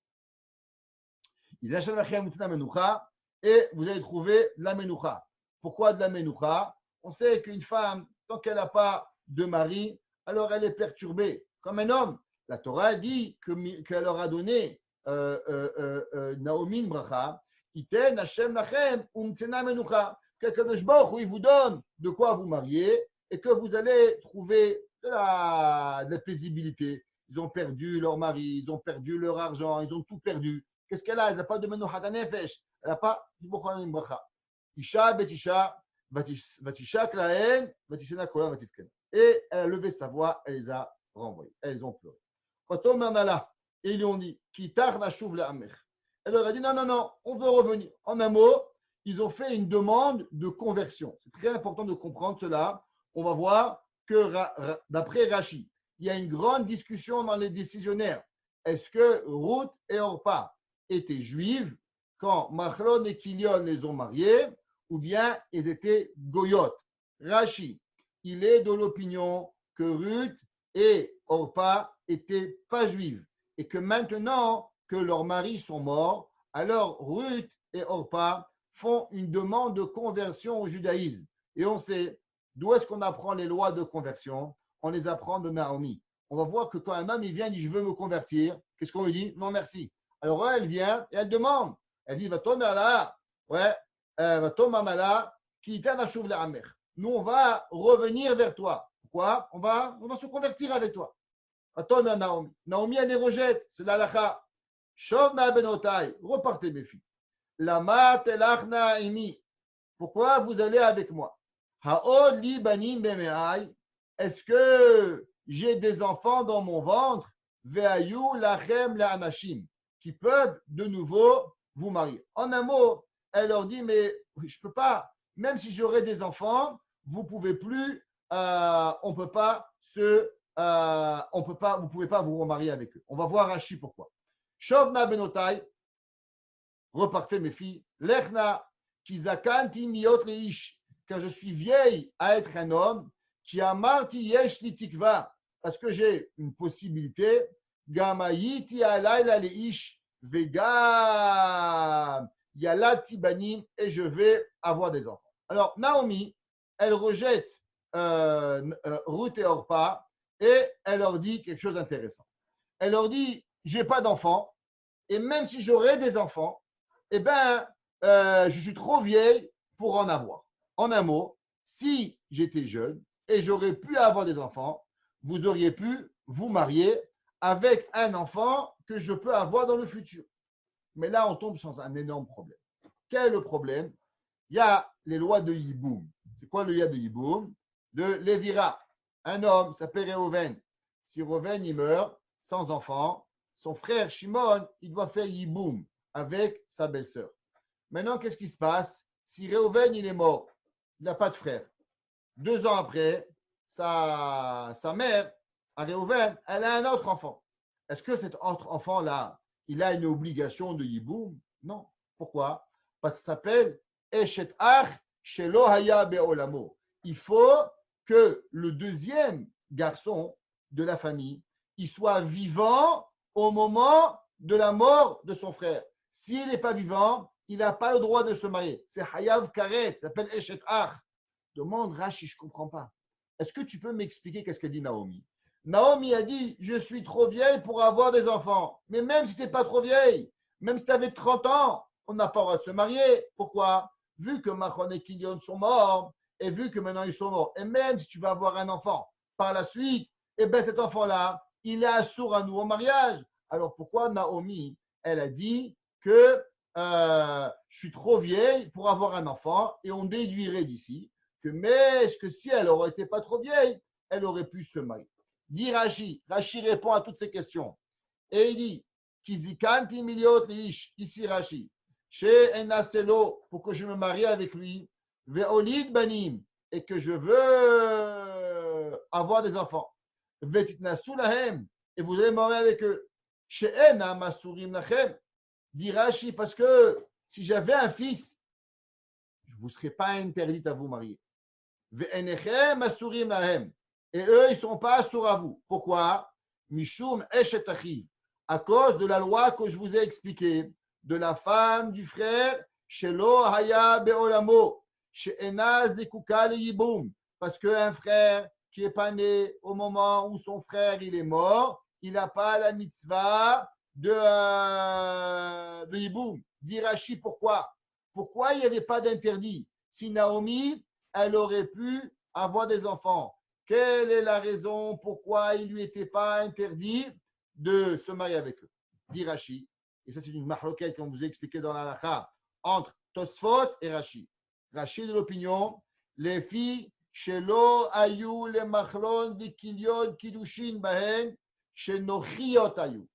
Et vous allez trouver de la menoucha. Pourquoi de la menoucha? On sait qu'une femme, tant qu'elle n'a pas de mari, alors elle est perturbée, comme un homme. La Torah dit qu'elle leur a donné Naomi une bracha, Iten Hashem lachem umtsena menoucha, que Kadosh Baruch Hu, il vous donne de quoi vous marier et que vous allez trouver de la paisibilité. Ils ont perdu leur mari, ils ont perdu leur argent, ils ont tout perdu. Qu'est-ce qu'elle a? Elle n'a pas de menouchat nefesh. Elle n'a pas de bracha. Isha betisha, vatisha klaen, vatisena kola vatitken. Et elle a levé sa voix, elle les a renvoyés. Elles ont pleuré. Et ils lui ont dit, Kitar nashuv le'amech. Elle leur a dit, non, on veut revenir. En un mot, ils ont fait une demande de conversion. C'est très important de comprendre cela. On va voir que d'après Rashi, il y a une grande discussion dans les décisionnaires. Est-ce que Ruth et Orpa étaient juives quand Machlon et Kilion les ont mariés, ou bien ils étaient goyotes? Rashi, il est de l'opinion que Ruth et Orpa n'étaient pas juives et que maintenant que leurs maris sont morts, alors Ruth et Orpa font une demande de conversion au judaïsme. Et on sait d'où est-ce qu'on apprend les lois de conversion? On les apprend de Naomi. On va voir que quand un homme il vient et dit je veux me convertir, qu'est-ce qu'on lui dit? Non, merci. Alors elle vient et elle demande. Elle dit va tomber là, ouais, va tomber là, qui t'anachouv la amer. Nous on va revenir vers toi. Pourquoi? On va se convertir avec toi. Va tomber Naomi. Naomi elle les rejette, c'est l'halakha. Shov ma benotai, repartez mes filles. Lama telachna imi. Pourquoi vous allez avec moi? Haod li banim bemeai. Est-ce que j'ai des enfants dans mon ventre? Veayu lachem la'anashim, qui peuvent de nouveau vous marier. En un mot, elle leur dit, mais je ne peux pas, même si j'aurais des enfants, vous ne pouvez plus, on peut pas vous pouvez pas vous remarier avec eux. On va voir Rashi pourquoi. Shovna benotai, repartez mes filles, lechna, kizakanti miot leish, car je suis vieille à être un homme, qui a marti yesh li tikva, parce que j'ai une possibilité, gamayiti alayla leish, vegam yalati banim, et je vais avoir des enfants. Alors, Naomi, elle rejette Ruth et Orpa, et elle leur dit quelque chose d'intéressant. Elle leur dit, j'ai pas d'enfants, et même si j'aurais des enfants, eh ben, je suis trop vieille pour en avoir. En un mot, si j'étais jeune et j'aurais pu avoir des enfants, vous auriez pu vous marier avec un enfant que je peux avoir dans le futur. Mais là, on tombe sur un énorme problème. Quel est le problème? Il y a les lois de Yiboum. C'est quoi le loi de Yiboum? De Lévira. Un homme s'appelle Réhouven. Si Réhouven il meurt sans enfant, son frère Shimon, il doit faire Yiboum avec sa belle-sœur. Maintenant, qu'est-ce qui se passe? Si Réhouven il est mort, il n'a pas de frère. 2 ans après, sa mère, à Réhouven, elle a un autre enfant. Est-ce que cet autre enfant-là, il a une obligation de Yiboum? Non. Pourquoi? Parce que ça s'appelle Eshet Ach Shelo Haya Be'olamo. Il faut que le deuxième garçon de la famille, il soit vivant au moment de la mort de son frère. S'il n'est pas vivant, il n'a pas le droit de se marier. C'est Hayav Karet, ça s'appelle Eshet Ach. Demande Rashi, je ne comprends pas. Est-ce que tu peux m'expliquer qu'est-ce qu'a dit Naomi? Naomi a dit, je suis trop vieille pour avoir des enfants. Mais même si tu n'es pas trop vieille, même si tu avais 30 ans, on n'a pas le droit de se marier. Pourquoi? Vu que Machon et Kilion sont morts, et vu que maintenant ils sont morts, et même si tu vas avoir un enfant par la suite, eh bien cet enfant-là, il est assourd à nous au mariage. Alors pourquoi Naomi, elle a dit que je suis trop vieille pour avoir un enfant, et on déduirait d'ici que, mais est-ce que si elle n'aurait été pas trop vieille, elle aurait pu se marier. Dit Rashi. Rashi répond à toutes ces questions. Et il dit, Kizikanti miliot liish, ici Rashi, chez Enaselo, pour que je me marie avec lui, Ve'olid banim, et que je veux avoir des enfants. Ve'titnasu lahem, et vous allez marier avec eux. Chez Ena masurim lachem, dit Rashi, parce que si j'avais un fils, je ne vous serais pas interdite à vous marier. Ve'enechem masurim lahem, et eux, ils ne sont pas assourds à vous. Pourquoi? Mishum eshet achiv, à cause de la loi que je vous ai expliquée, de la femme du frère, shelo haya beolamo, she'ena zekuka leyiboum, parce qu'un frère qui n'est pas né au moment où son frère il est mort, il n'a pas la mitzvah de yiboum. Dit Rashi, pourquoi? Pourquoi il n'y avait pas d'interdit? Si Naomi, elle aurait pu avoir des enfants, quelle est la raison pourquoi il ne lui était pas interdit de se marier avec eux? Dit Rashi, et ça c'est une mahloket qu'on vous a expliqué dans la halakha, entre Tosfot et Rashi. Rashi de l'opinion, les filles, shelo ayu le machlon vikilion kidushin bahen, shenochiot ayu.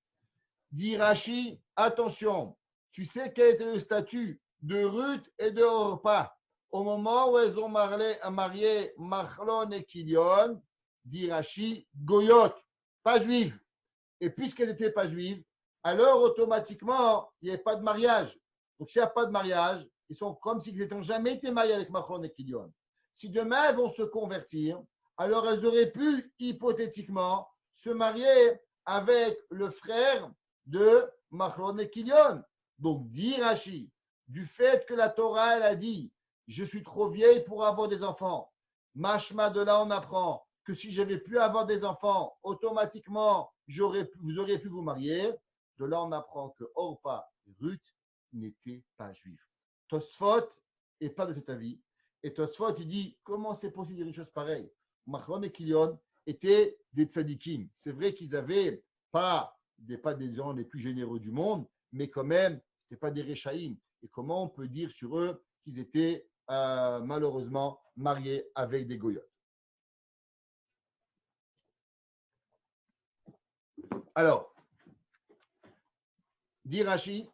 Dit Rashi, attention, tu sais quel était le statut de Ruth et de Orpa au moment où elles ont marié Machlon et Kilion? Dit Rashi, goyot, pas juives. Et puisqu'elles n'étaient pas juives, alors automatiquement, il n'y avait pas de mariage. Donc s'il n'y a pas de mariage, ils sont comme s'ils n'ont jamais été mariés avec Machlon et Kilion. Si demain elles vont se convertir, alors elles auraient pu hypothétiquement se marier avec le frère de Machlon et Kilion. Donc dit Rashi, du fait que la Torah elle a dit je suis trop vieille pour avoir des enfants, mashma de là on apprend que si j'avais pu avoir des enfants, automatiquement vous auriez pu vous marier. De là on apprend que Orpa et Ruth n'étaient pas juifs. Tosfot n'est pas de cet avis. Et Tosfot il dit comment c'est possible de dire une chose pareille? Machlon et Kilion étaient des tzadikim. C'est vrai qu'ils n'avaient pas des gens les plus généreux du monde, mais quand même, ce n'étaient pas des Réchaïm. Et comment on peut dire sur eux qu'ils étaient malheureusement mariés avec des goyotes? Alors, dit Rashi,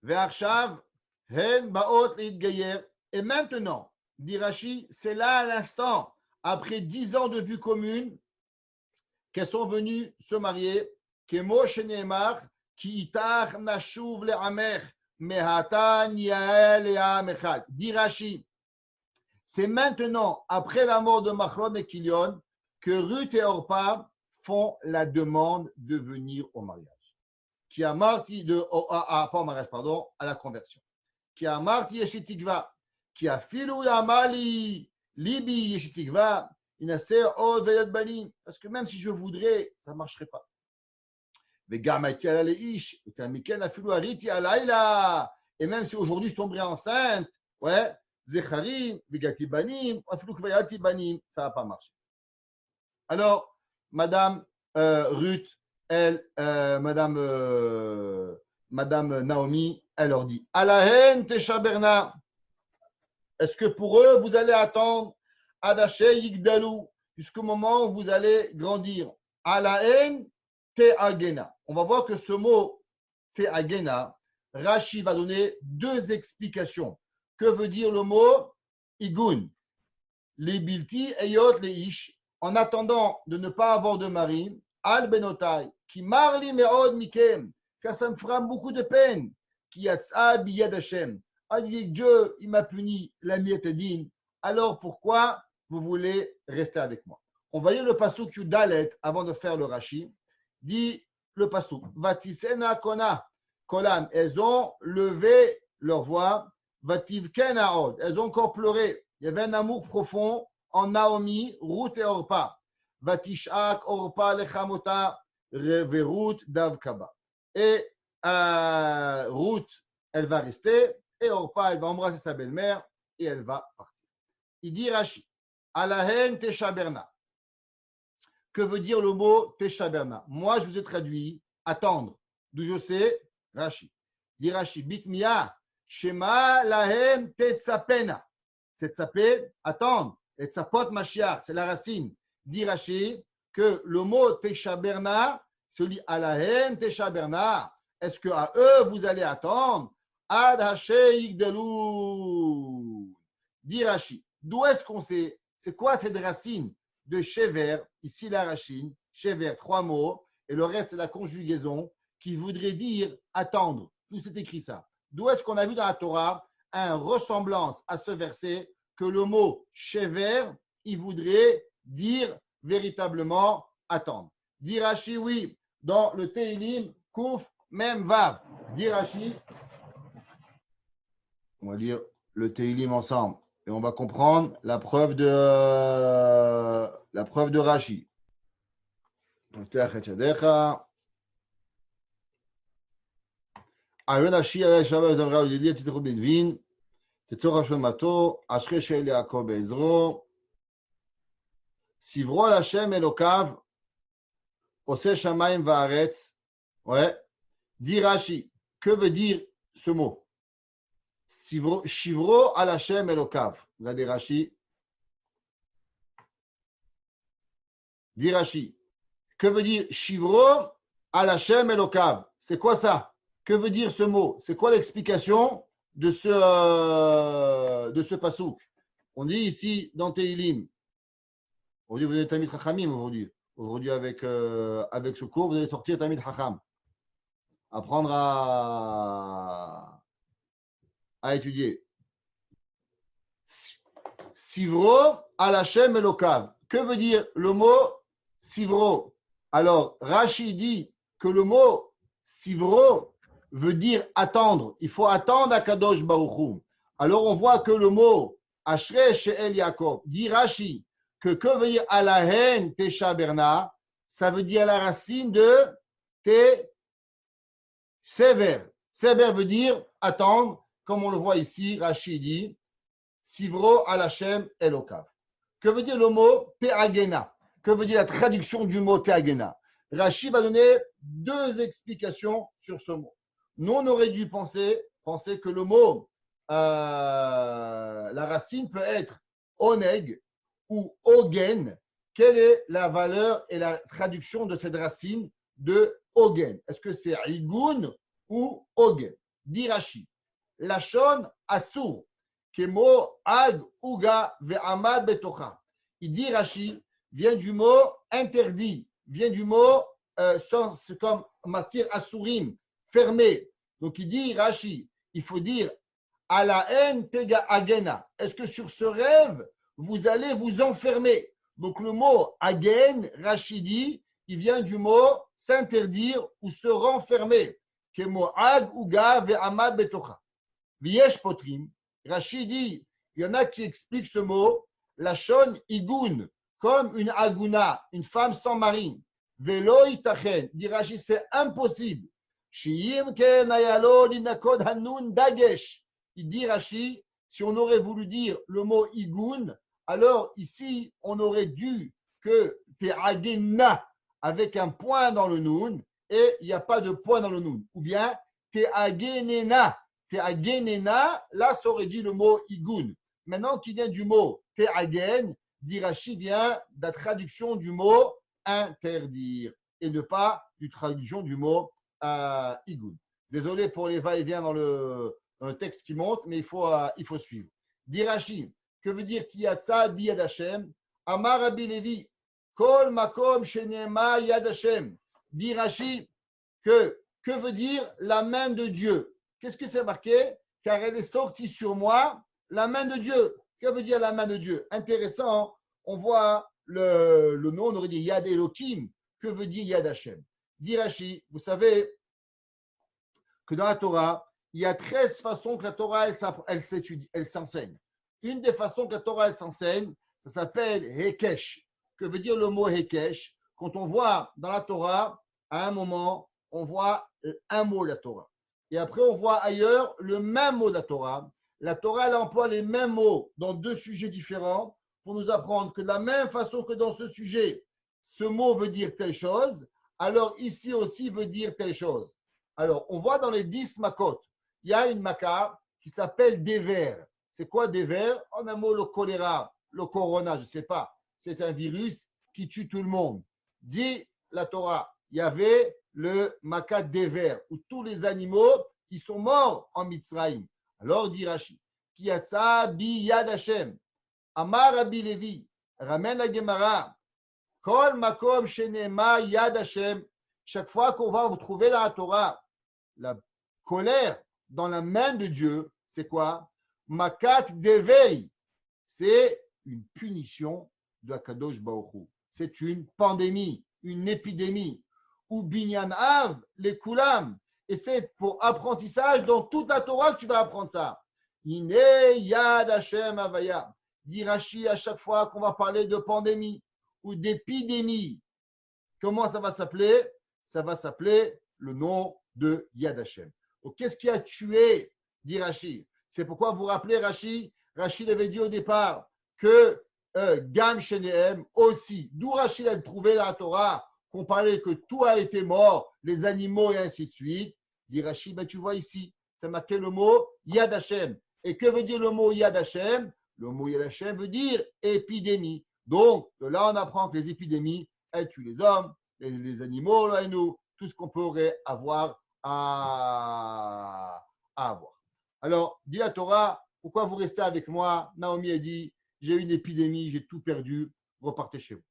Ve'arshav hen baot leitgayer. Et maintenant, dit Rashi, c'est là à l'instant, après 10 ans de vue commune, qu'elles sont venues se marier, Kemo sheneemar, ki itach nashuv le'amer, mehatan yael e'am echad. Dit Rashi, c'est maintenant, après la mort de Machlon et Kilion, que Ruth et Orpa font la demande de venir au mariage. Qui a marti pas au mariage, pardon, à la conversion. Qui a marti yeshitikva, qui a filou yamali libi yeshitikva, inaser od veyad balim. Parce que même si je voudrais, ça ne marcherait pas. Vegamati ala leish, utamiken afilou ariti alayla. Et même si aujourd'hui je tomberais enceinte, ouais, zecharim, vegati banim, afilou kvayati banim, ça ne va pas marcher. Alors, Madame Ruth, elle, Madame Naomi, elle leur dit Alahen Tesha Berna. Est-ce que pour eux, vous allez attendre Adaché Yigdalou jusqu'au moment où vous allez grandir? Alahen Te Agena. On va voir que ce mot Te Agena, Rashi va donner deux explications. Que veut dire le mot Igun? Les Bilti Eyot les Ish. En attendant de ne pas avoir de mari, Al Benotai, qui marli meod mikem, car ça me fera beaucoup de peine, qui yatsa biyad Hashem. A dit Dieu, il m'a puni la mietadine, alors pourquoi vous voulez rester avec moi? On va lire le pasuk Yudalet avant de faire le Rashi. Dit le pasuk, Vatisena kona kolan, elles ont levé leur voix, Vativken aod, elles ont encore pleuré. Il y avait un amour profond en Naomi, Ruth et Orpa. Vatishak Orpa lechamota veRuth davkaba. Et Ruth, elle va rester, et Orpa, elle va embrasser sa belle-mère, et elle va partir. Il dit Rashi, Alahen Tesha Berna. Que veut dire le mot Tesha Berna? Moi, je vous ai traduit attendre. D'où je sais, Rashi. Il dit Rashi, Bitmiya, Shema Lahem Tetzapena. Tetzapé, attendre. Et tzapot Mashiach, c'est la racine. Dit Rashi que le mot Tesha Berna se lit à la haine Tesha Berna. Est-ce qu'à eux vous allez attendre? Ad Hashem Yigdalou. Dit Rashi. D'où est-ce qu'on sait? C'est quoi cette racine de Shever? Ici la racine. Shever, 3 mots. Et le reste, c'est la conjugaison qui voudrait dire attendre. Tout c'est écrit ça. D'où est-ce qu'on a vu dans la Torah une ressemblance à ce verset que le mot Shever, il voudrait dire véritablement attendre. Dit Rashi, oui, dans le Teilim, Kouf, même Vav. Dit Rashi, on va lire le Teilim ensemble et on va comprendre la preuve de Rashi. Aaron Hashi עלי שווה וזמרה ולדידי תתחו בדבין תצור השלמתו אשרי של יעקב בעזרו סברו על השם אלוקיו עושה שמיים וארץ. Ouais. Dit Rashi, que veut dire ce mot? Shivro al Hashem Elokav. Regardez Rashi. Dit Rashi, que veut dire Shivro al Hashem Elokav? C'est quoi ça? Que veut dire ce mot? C'est quoi l'explication de ce pasouk? On dit ici dans Teilim. Aujourd'hui, vous êtes Tamid Chachamim aujourd'hui. Aujourd'hui, avec ce cours, vous allez sortir Tamid Chacham. Apprendre à étudier. Sivro al Hashem Elokav. Que veut dire le mot Sivro? Alors, Rashi dit que le mot Sivro veut dire attendre. Il faut attendre à Kadosh Baruch Hu. Alors, on voit que le mot Ashrei She'el Yaakov dit Rashi que veut dire Alahen Tesha Berna? Ça veut dire la racine de Te Sever. Sever veut dire attendre, comme on le voit ici, Rashi dit Sivro al Hashem Elokav. Que veut dire le mot Te'agena? Que veut dire la traduction du mot Te'agena? Rashi va donner 2 explications sur ce mot. Nous, on aurait dû penser que le mot, la racine peut être oneg ou ogen. Quelle est la valeur et la traduction de cette racine de ogen? Est-ce que c'est igun ou ogen? Dit Rashi, lachon asur, kemo ag uga ve'amad betocha. Il dit Rashi, vient du mot interdit, vient du mot comme matière asurim, fermé. Donc il dit Rashi, il faut dire à la haine tega agena. Est-ce que sur ce rêve vous allez vous enfermer? Donc le mot agen, Rashi dit, il vient du mot s'interdire ou se renfermer. Kemo ag uga ve'amad betocha. Viesh potrim. Rashi dit, il y en a qui expliquent ce mot lachon igun, comme une aguna, une femme sans mari. Velo itachen. Dit Rashi, c'est impossible. Il dit Rashi, si on aurait voulu dire le mot igun, alors ici, on aurait dû que te'agena avec un point dans le nun et il n'y a pas de point dans le nun. Ou bien te'agenena. Te'agenena, là, ça aurait dit le mot igun. Maintenant, qui vient du mot te'agen, dit Rashi vient de la traduction du mot interdire et ne pas du traduction du mot igun. Désolé pour les va-et-vient dans le texte qui monte, mais il faut suivre. Dit Rashi, que veut dire Kiyatsa bi Yad Hashem? Amar Rabbi Levi, Kol makom shenema Yad Hashem. Dit Rashi, que veut dire la main de Dieu? Qu'est-ce que c'est marqué? Car elle est sortie sur moi, la main de Dieu. Que veut dire la main de Dieu? Intéressant, on voit le nom, on aurait dit Yad Elohim. Que veut dire Yad Hashem? Dit Rashi, vous savez que dans la Torah, il y a 13 façons que la Torah elle s'étudie, elle s'enseigne. Une des façons que la Torah elle s'enseigne, ça s'appelle Hekesh. Que veut dire le mot Hekesh? Quand on voit dans la Torah, à un moment, on voit un mot de la Torah. Et après, on voit ailleurs le même mot de la Torah. La Torah, elle emploie les mêmes mots dans 2 sujets différents pour nous apprendre que de la même façon que dans ce sujet, ce mot veut dire telle chose, alors ici aussi veut dire telle chose. Alors, on voit dans les 10 makot, il y a une maka qui s'appelle Dever. C'est quoi Dever? En un mot, le choléra, le corona, je ne sais pas. C'est un virus qui tue tout le monde. Dit la Torah, il y avait le Makat Dever, où tous les animaux qui sont morts en Mitzrayim. Alors dit Rashi, Kiyatsa bi Yad Hashem, Amar Rabbi Levi, ramène la Gemara, Kol Makom Shenema Yad Hashem. Chaque fois qu'on va trouver dans la Torah la colère dans la main de Dieu, c'est quoi? Makat Devei, c'est une punition de Akadosh Baruch Hu. C'est une pandémie, une épidémie. Ou Binyan Av, les Kulam. Et c'est pour apprentissage dans toute la Torah que tu vas apprendre ça. Ine Yad Hashem Avaya. Dit Rashi à chaque fois qu'on va parler de pandémie ou d'épidémie. Comment ça va s'appeler? Ça va s'appeler le nom de Yad Hashem. Donc, qu'est-ce qui a tué, dit Rashi? C'est pourquoi vous vous rappelez Rashi? Rashi avait dit au départ que Gam Shenehem aussi. D'où Rashi a trouvé dans la Torah qu'on parlait que tout a été mort, les animaux et ainsi de suite. Dit Rashi, ben, tu vois ici, ça marqué le mot Yad Hashem. Et que veut dire le mot Yad Hashem? Le mot Yad Hashem veut dire épidémie. Donc, de là, on apprend que les épidémies, elles tuent les hommes, les animaux, là, et nous, tout ce qu'on pourrait avoir à avoir. Alors, dit la Torah, pourquoi vous restez avec moi? Naomi a dit, j'ai une épidémie, j'ai tout perdu, repartez chez vous.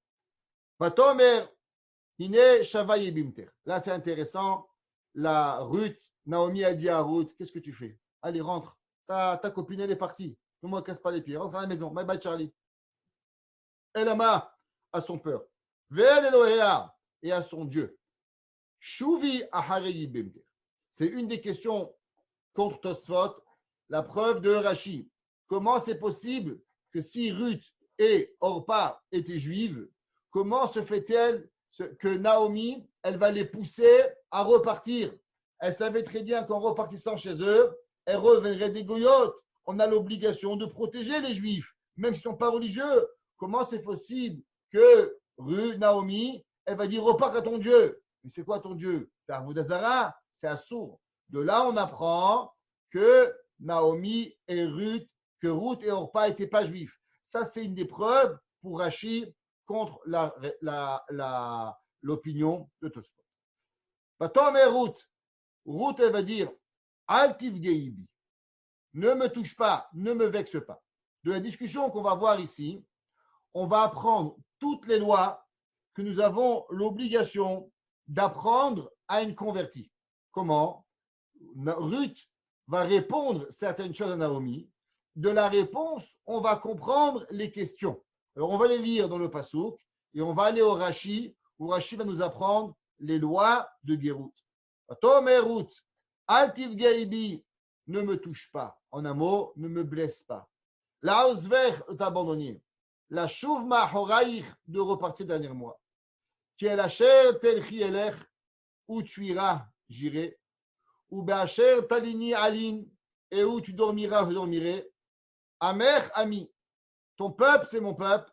Vatomer, Hine Shavay Bimter. Là, c'est intéressant. La Ruth, Naomi a dit à Ruth, qu'est-ce que tu fais? Allez, rentre. Ta copine, elle est partie. Ne me casse pas les pieds. Rentre à la maison. Bye bye, Charlie. Elama à son peur. Ve'el Elohea et à son Dieu. Shuvi Aharei Bimter. C'est une des questions contre Tosfot, la preuve de Rashi. Comment c'est possible que si Ruth et Orpa étaient juives, comment se fait-elle que Naomi, elle va les pousser à repartir? Elle savait très bien qu'en repartissant chez eux, elle reviendrait des goyotes. On a l'obligation de protéger les juifs, même s'ils ne sont pas religieux. Comment c'est possible que Naomi, elle va dire repars à ton Dieu? Mais c'est quoi ton Dieu? C'est Avodah, c'est Assour. De là, on apprend que Naomi et Ruth, que Ruth et Orpa n'étaient pas juifs. Ça, c'est une des preuves pour Rashi contre l'opinion de Tosfot. Vatomer Ruth. Ruth, elle va dire Altiv Geibi. Ne me touche pas, ne me vexe pas. De la discussion qu'on va voir ici, on va apprendre toutes les lois que nous avons l'obligation d'apprendre à une convertie. Comment? Ruth va répondre certaines choses à Naomi. De la réponse, on va comprendre les questions. Alors, on va les lire dans le Passouk et on va aller au Rashi, où Rashi va nous apprendre les lois de Gérout. Tomer Ruth, Altiv Geibi, ne me touche pas. En un mot, ne me blesse pas. La Osver t'abandonner. La Shuv Mahoraïch de repartir derrière moi. Qui est la chair telchi elech, où tu iras, j'irai. Ou Be'asher talini alin, et où tu dormiras, je dormirai. Amer ami. Ton peuple, c'est mon peuple.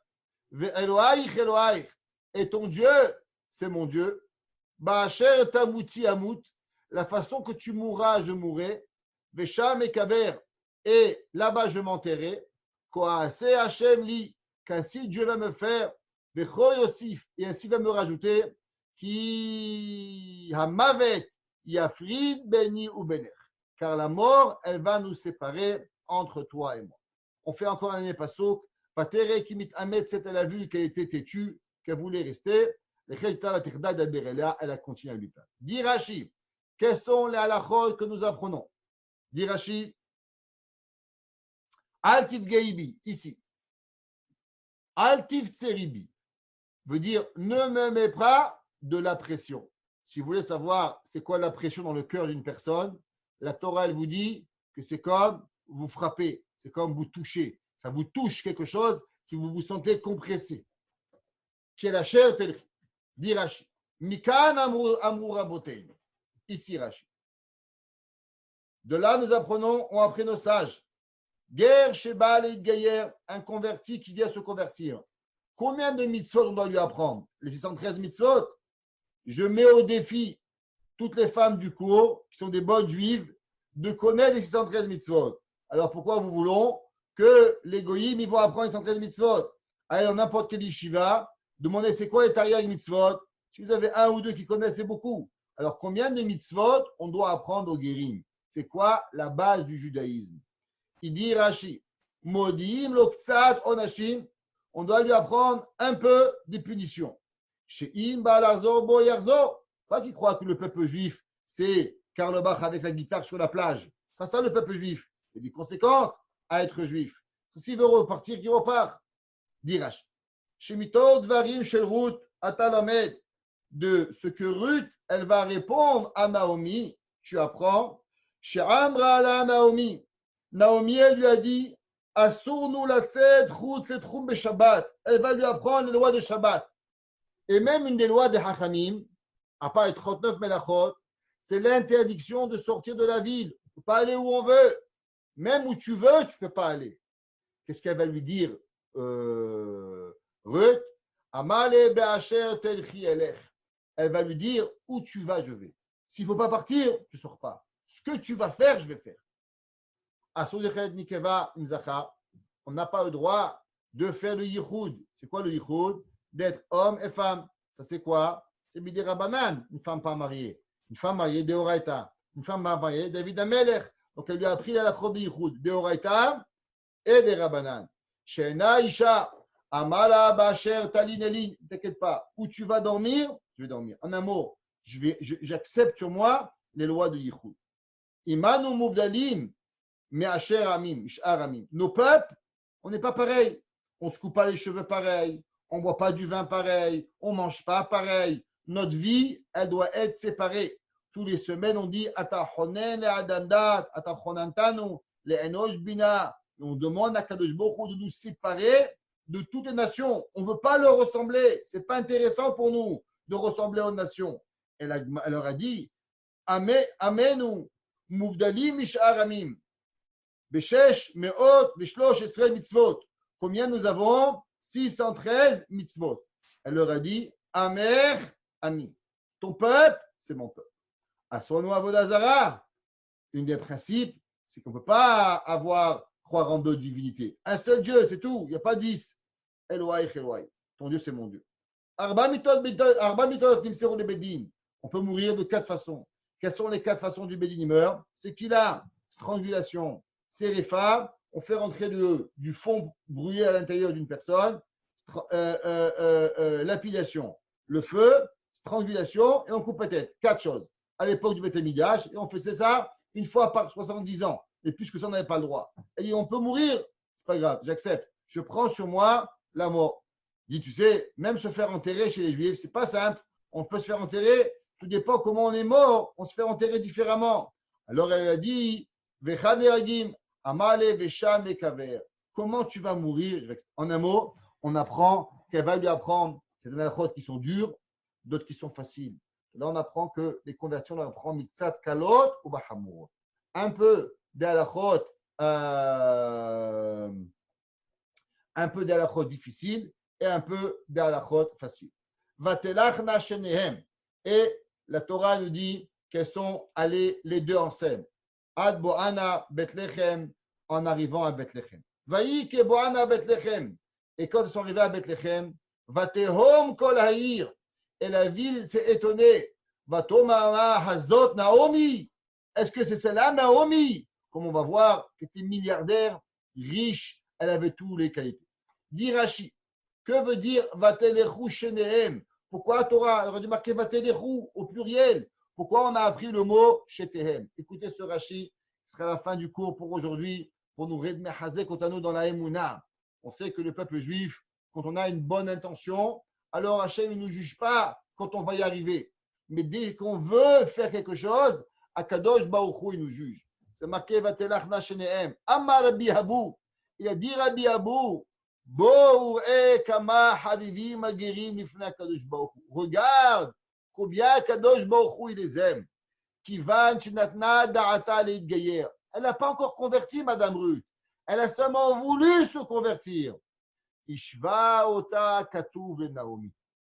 Ve'eloaich Eloaich. Et ton Dieu, c'est mon Dieu. Ba'asher tamuti amut. La façon que tu mourras, je mourrai. Vesham et kaber. Et là-bas, je m'enterrai. Koase Hashem li. Qu'ainsi Dieu va me faire. Vecho Yosif. Et ainsi va me rajouter. Ki hamavet yafrid beni ou bener. Car la mort, elle va nous séparer entre toi et moi. On fait encore un dernier passouk. Patere kimit amet, elle a vu qu'elle était têtue, qu'elle voulait rester. Elle a continué à lui parler. Dit Rashi, quels sont les halachot que nous apprenons? Dit Rashi, Altiv Geibi, ici. Altiv Tseribi veut dire ne me mets pas de la pression. Si vous voulez savoir c'est quoi la pression dans le cœur d'une personne, la Torah elle vous dit que c'est comme vous frappez, c'est comme vous touchez. Ça vous touche quelque chose qui vous vous sentez compressé. Qui est la chair telle. Dit Rashi. Mikan Amoura Botein. Ici Rashi. De là, nous apprenons, on appris nos sages. Guerre chez Baal et Gaïer, un converti qui vient se convertir. Combien de mitzvot on doit lui apprendre? Les 613 mitzvot. Je mets au défi toutes les femmes du cours, qui sont des bonnes juives, de connaître les 613 mitzvot. Alors pourquoi vous voulons que les goyim, ils vont apprendre les 113 mitzvot. Allez dans n'importe quel yeshiva, demandez c'est quoi les Taryag mitzvot. Si vous avez un ou deux qui connaissent, c'est beaucoup. Alors, combien de mitzvot on doit apprendre au Guérim? C'est quoi la base du judaïsme? Il dit Rashi, Modim loktsat onashim, on doit lui apprendre un peu de punitions. Chez Im Balarzor Bo Yarzor, pas qu'il croit que le peuple juif, c'est Karl Bach avec la guitare sur la plage. C'est ça le peuple juif. Il y a des conséquences à être juif. S'il veut repartir, qu'il repart. Dit Rashi. Chez Mitod Varim Shel Ruth Atalamed, de ce que Ruth, elle va répondre à Naomi, tu apprends. Chez Amra ala Naomi, Naomi, elle lui a dit, Assournu latzed chutz letchum beshabbat. Elle va lui apprendre les lois de Shabbat. Et même une des lois des Hachamim, à part les 39 melachot, c'est l'interdiction de sortir de la ville. On ne peut pas aller où on veut. Même où tu veux, tu ne peux pas aller. Qu'est-ce qu'elle va lui dire, Ruth? Amale be'asher telchi elech. Elle va lui dire, où tu vas, je vais. S'il ne faut pas partir, tu ne sors pas. Ce que tu vas faire, je vais faire. On n'a pas le droit de faire le yichud. C'est quoi le yichud? D'être homme et femme. Ça c'est quoi? C'est Bidi Rabanan, une femme pas mariée. Une femme mariée, Deoraita. Une femme pas mariée, David Amelech. Donc elle lui a appris la lachot yichud, Deoraita et des Rabanan. Shena Isha, Amala Bacher Talin Elin. Ne t'inquiète pas. Où tu vas dormir? Je vais dormir. En un mot, j'accepte sur moi les lois de yichud. Imanu Muvdalim. Mais Asher Amim, Sh'ar Amim. Nos peuples, on n'est pas pareil. On ne se coupe pas les cheveux pareil. On ne boit pas du vin pareil. On ne mange pas pareil. Notre vie, elle doit être séparée. Tous les semaines, on dit Atachonen le Adamdat, Atachonantanu, le Enosh Bina. On demande à Kadosh Baruch Hu de nous séparer de toutes les nations. On ne veut pas leur ressembler. Ce n'est pas intéressant pour nous de ressembler aux nations. Elle leur a dit Amenu, Muvdalim, Mish'ar Amim. Beshesh, Meot, Beshlosh, Esrei mitzvot. Combien nous avons? 613 mitzvot. Elle leur a dit, Amer, Ami. Ton peuple, c'est mon peuple. Asonu Avodazara. Une des principes, c'est qu'on ne peut pas croire en d'autres divinités. Un seul Dieu, c'est tout. Il n'y a pas 10. Eloai, Eloai. Ton Dieu, c'est mon Dieu. Arba mitot nimseru le bedin. On peut mourir de 4 façons. Quelles sont les 4 façons du bedin? Il meurt. C'est qu'il a strangulation. Sérifa, on fait rentrer du fond brûlé à l'intérieur d'une personne, lapidation, le feu, strangulation et on coupe la tête. 4 choses. À l'époque du Beth Amikdash, et on faisait ça une fois par 70 ans. Et plus que ça, on n'avait pas le droit. Elle dit, on peut mourir, c'est pas grave, j'accepte. Je prends sur moi la mort. Il dit, tu sais, même se faire enterrer chez les Juifs, c'est pas simple. On peut se faire enterrer, tout dépend comment on est mort, on se fait enterrer différemment. Alors elle a dit, Vechaneragim, Amale Vesham et Kaver. Comment tu vas mourir? En un mot, on apprend qu'elle va lui apprendre ces halachot qui sont durs, d'autres qui sont faciles. Là, on apprend que les conversions, on apprend mitzat kalot ou bahamur. Un peu d'halachot, difficiles et un peu d'halachot faciles. Vatelachna shenehem. Et la Torah nous dit qu'elles sont allées les deux ensemble. Ad Boana Bethléem, en arrivant à Bethléem. Vaï ke Boana Bethléem. Et quand ils sont arrivés à Bethléem, Vatehom kol haïr. Et la ville s'est étonnée. Vatomama hazot Naomi. Est-ce que c'est celle-là, Naomi? Comme on va voir, qui était milliardaire, riche, elle avait toutes les qualités. Dit Rashi, que veut dire Vatelechu shenehem? Pourquoi la Torah aurait dû marquer Vatelechu au pluriel? Pourquoi on a appris le mot Shetehem? Écoutez ce Rashi, ce sera la fin du cours pour aujourd'hui, pour nous redmer Hazek Otanu dans la Emouna. On sait que le peuple juif, quand on a une bonne intention, alors Hachem ne nous juge pas quand on va y arriver. Mais dès qu'on veut faire quelque chose, Akadosh Baruch Hu, il nous juge. C'est marqué Vatelachna Shenehem. Amar Rabbi Abou. Il a dit Rabbi Abou, Bo e kama havivim agerim lifnei Akadosh Baruch Hu. Regarde combien Kadosh Baruch Hu, il les aime. Kivan shenatna da'ata leitgayer. Elle n'a pas encore converti, Madame Ruth. Elle a seulement voulu se convertir. Ishva ota katuv le Naomi.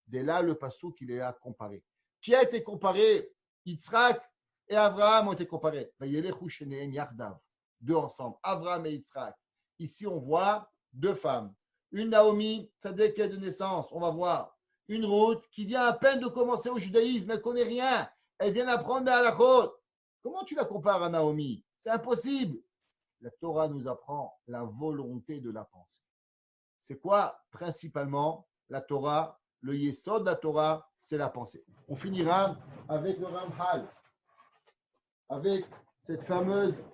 Dès là, le passouk, il est à comparer. Qui a été comparé? Yitzhak et Abraham ont été comparés. Vayelechu shenehem yardav. Deux ensemble. Abraham et Yitzhak. Ici, on voit deux femmes. Une Naomi, tzaddik de naissance, on va voir. Une Ruth qui vient à peine de commencer au judaïsme, elle ne connaît rien. Elle vient d'apprendre à la côte. Comment tu la compares à Naomi? C'est impossible. La Torah nous apprend la volonté de la pensée. C'est quoi principalement la Torah? Le yesod de la Torah, c'est la pensée. On finira avec le Ramchal, avec cette fameuse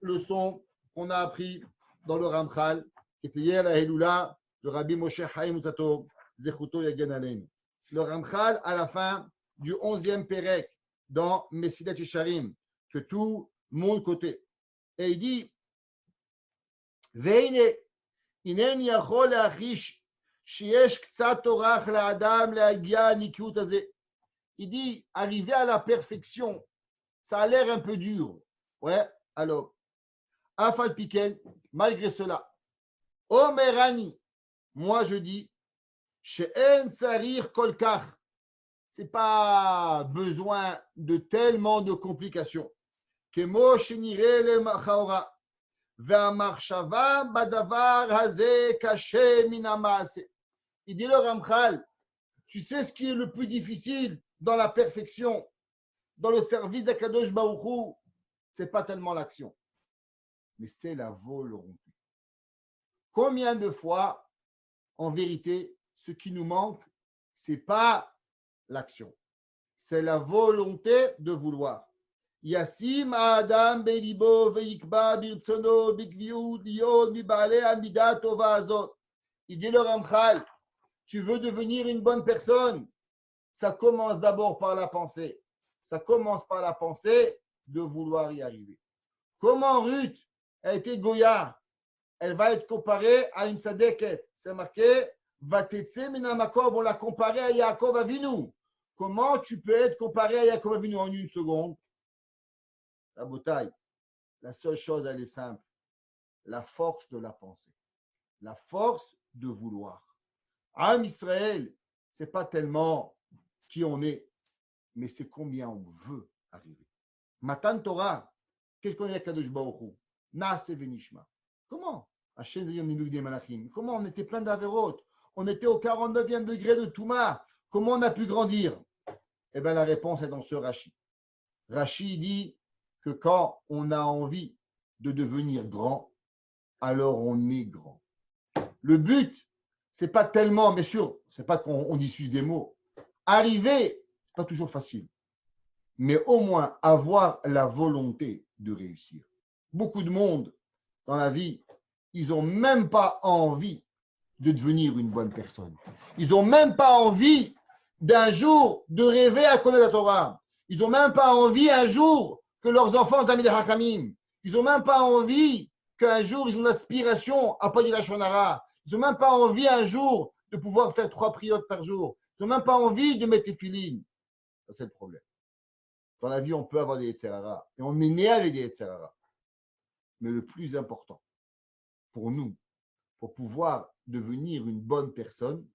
leçon qu'on a appris dans le Ramchal, qui était hier la Helula de Rabbi Moshe Chaim Utzato, Zechuto Yagen Aleinu. Le Ramchal, à la fin du 11e Pérec, dans Mesilat Yesharim, que tout le monde côté. Et il dit, Veine, Inen yachol leachish, sheyesh ktsat torach laadam leagia nikiut hazeh. Il dit, arriver à la perfection, ça a l'air un peu dur. Ouais, alors, Afal Piken, malgré cela, Omerani, moi je dis, She'en tsarir kolkach, c'est pas besoin de tellement de complications. Kemo shenire le machaora, ve'amarshava badavar hazeh kashe minamaase. Il dit le Ramchal, tu sais ce qui est le plus difficile dans la perfection, dans le service d'Akadosh Baruch Hu, c'est pas tellement l'action, mais c'est la volonté. Combien de fois, en vérité, ce qui nous manque, c'est pas l'action, c'est la volonté de vouloir. Yassim Adam Belibo Veikba Birtsono Bikviut Liod Mibale Amida Tova Azot. Il dit le Ramchal, tu veux devenir une bonne personne, ça commence d'abord par la pensée. Ça commence par la pensée de vouloir y arriver. Comment Ruth a été Goya? Elle va être comparée à une tzadeket. C'est marqué, Vatetse Minamakob, on l'a comparée à Yaakov Avinu. Comment tu peux être comparé à Yaakov Avinu en une seconde? La bouteille. La seule chose, elle est simple. La force de la pensée. La force de vouloir. Am Israël, ce n'est pas tellement qui on est, mais c'est combien on veut arriver. Matan Torah, qu'est-ce qu'on est à Kadosh Baruch Hu? Naase Venishma. Comment? Comment on était plein d'Averot? On était au 49e degré de Touma. Comment on a pu grandir? Eh bien, la réponse est dans ce Rashi. Rashi dit que quand on a envie de devenir grand, alors on est grand. Le but, c'est pas tellement, bien sûr, c'est pas qu'on diffuse des mots. Arriver, c'est pas toujours facile. Mais au moins avoir la volonté de réussir. Beaucoup de monde dans la vie, ils n'ont même pas envie de devenir une bonne personne. Ils n'ont même pas envie d'un jour de rêver à connaître la Torah. Ils n'ont même pas envie un jour que leurs enfants Tamid Hakamim. Ils n'ont même pas envie qu'un jour ils ont l'aspiration à pas dire la Shonara. Ils n'ont même pas envie un jour de pouvoir faire 3 prières par jour. Ils n'ont même pas envie de mettre des filines. Ça, c'est le problème. Dans la vie, on peut avoir des Yetzerara. Et on est né avec des Yetzerara. Mais le plus important pour nous, pour pouvoir devenir une bonne personne,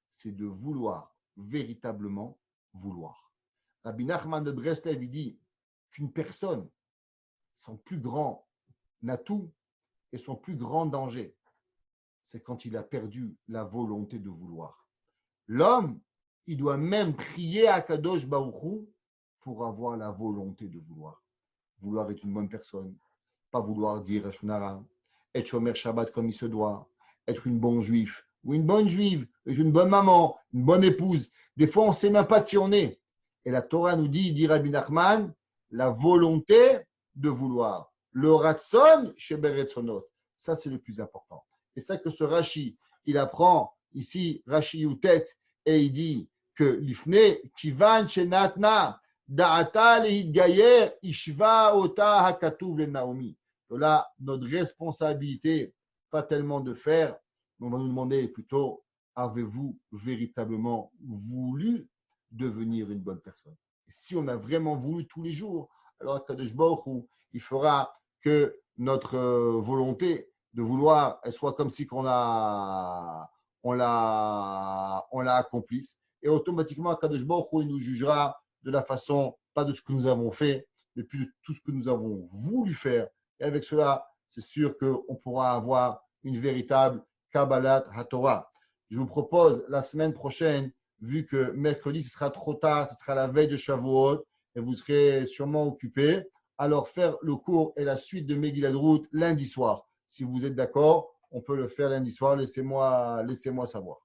c'est de vouloir, véritablement vouloir. Rabbi Nachman de Breslev, il dit qu'une personne, son plus grand atout et son plus grand danger, c'est quand il a perdu la volonté de vouloir. L'homme, il doit même prier à Kadosh Baruch Hu pour avoir la volonté de vouloir. Vouloir être une bonne personne, pas vouloir dire Shonara, être Shomer Shabbat comme il se doit, être une bonne juive ou une bonne juive, être une bonne maman, une bonne épouse. Des fois, on ne sait même pas qui on est. Et la Torah nous dit Rabbi Nachman, la volonté de vouloir. Le ratson chez Beretzonot. Ça, c'est le plus important. C'est ça que ce Rashi, il apprend ici, Rashi Utet, et il dit que l'ifne kivan shenatna da'ata lehidgayer ishva ota hakatuv le Naomi. Là, notre responsabilité, pas tellement de faire, mais on va nous demander plutôt, avez-vous véritablement voulu devenir une bonne personne? Et si on a vraiment voulu tous les jours, alors Kadosh Baruch Hu, il fera que notre volonté de vouloir, elle soit comme si on l'a accomplisse. Et automatiquement, Kadosh Baruch Hu, il nous jugera de la façon, pas de ce que nous avons fait, mais plus de tout ce que nous avons voulu faire. Et avec cela, c'est sûr qu'on pourra avoir une véritable Kabbalat HaTorah. Je vous propose la semaine prochaine, vu que mercredi, ce sera trop tard, ce sera la veille de Shavuot, et vous serez sûrement occupés, alors faire le cours et la suite de Megillat Ruth lundi soir. Si vous êtes d'accord, on peut le faire lundi soir, laissez-moi savoir.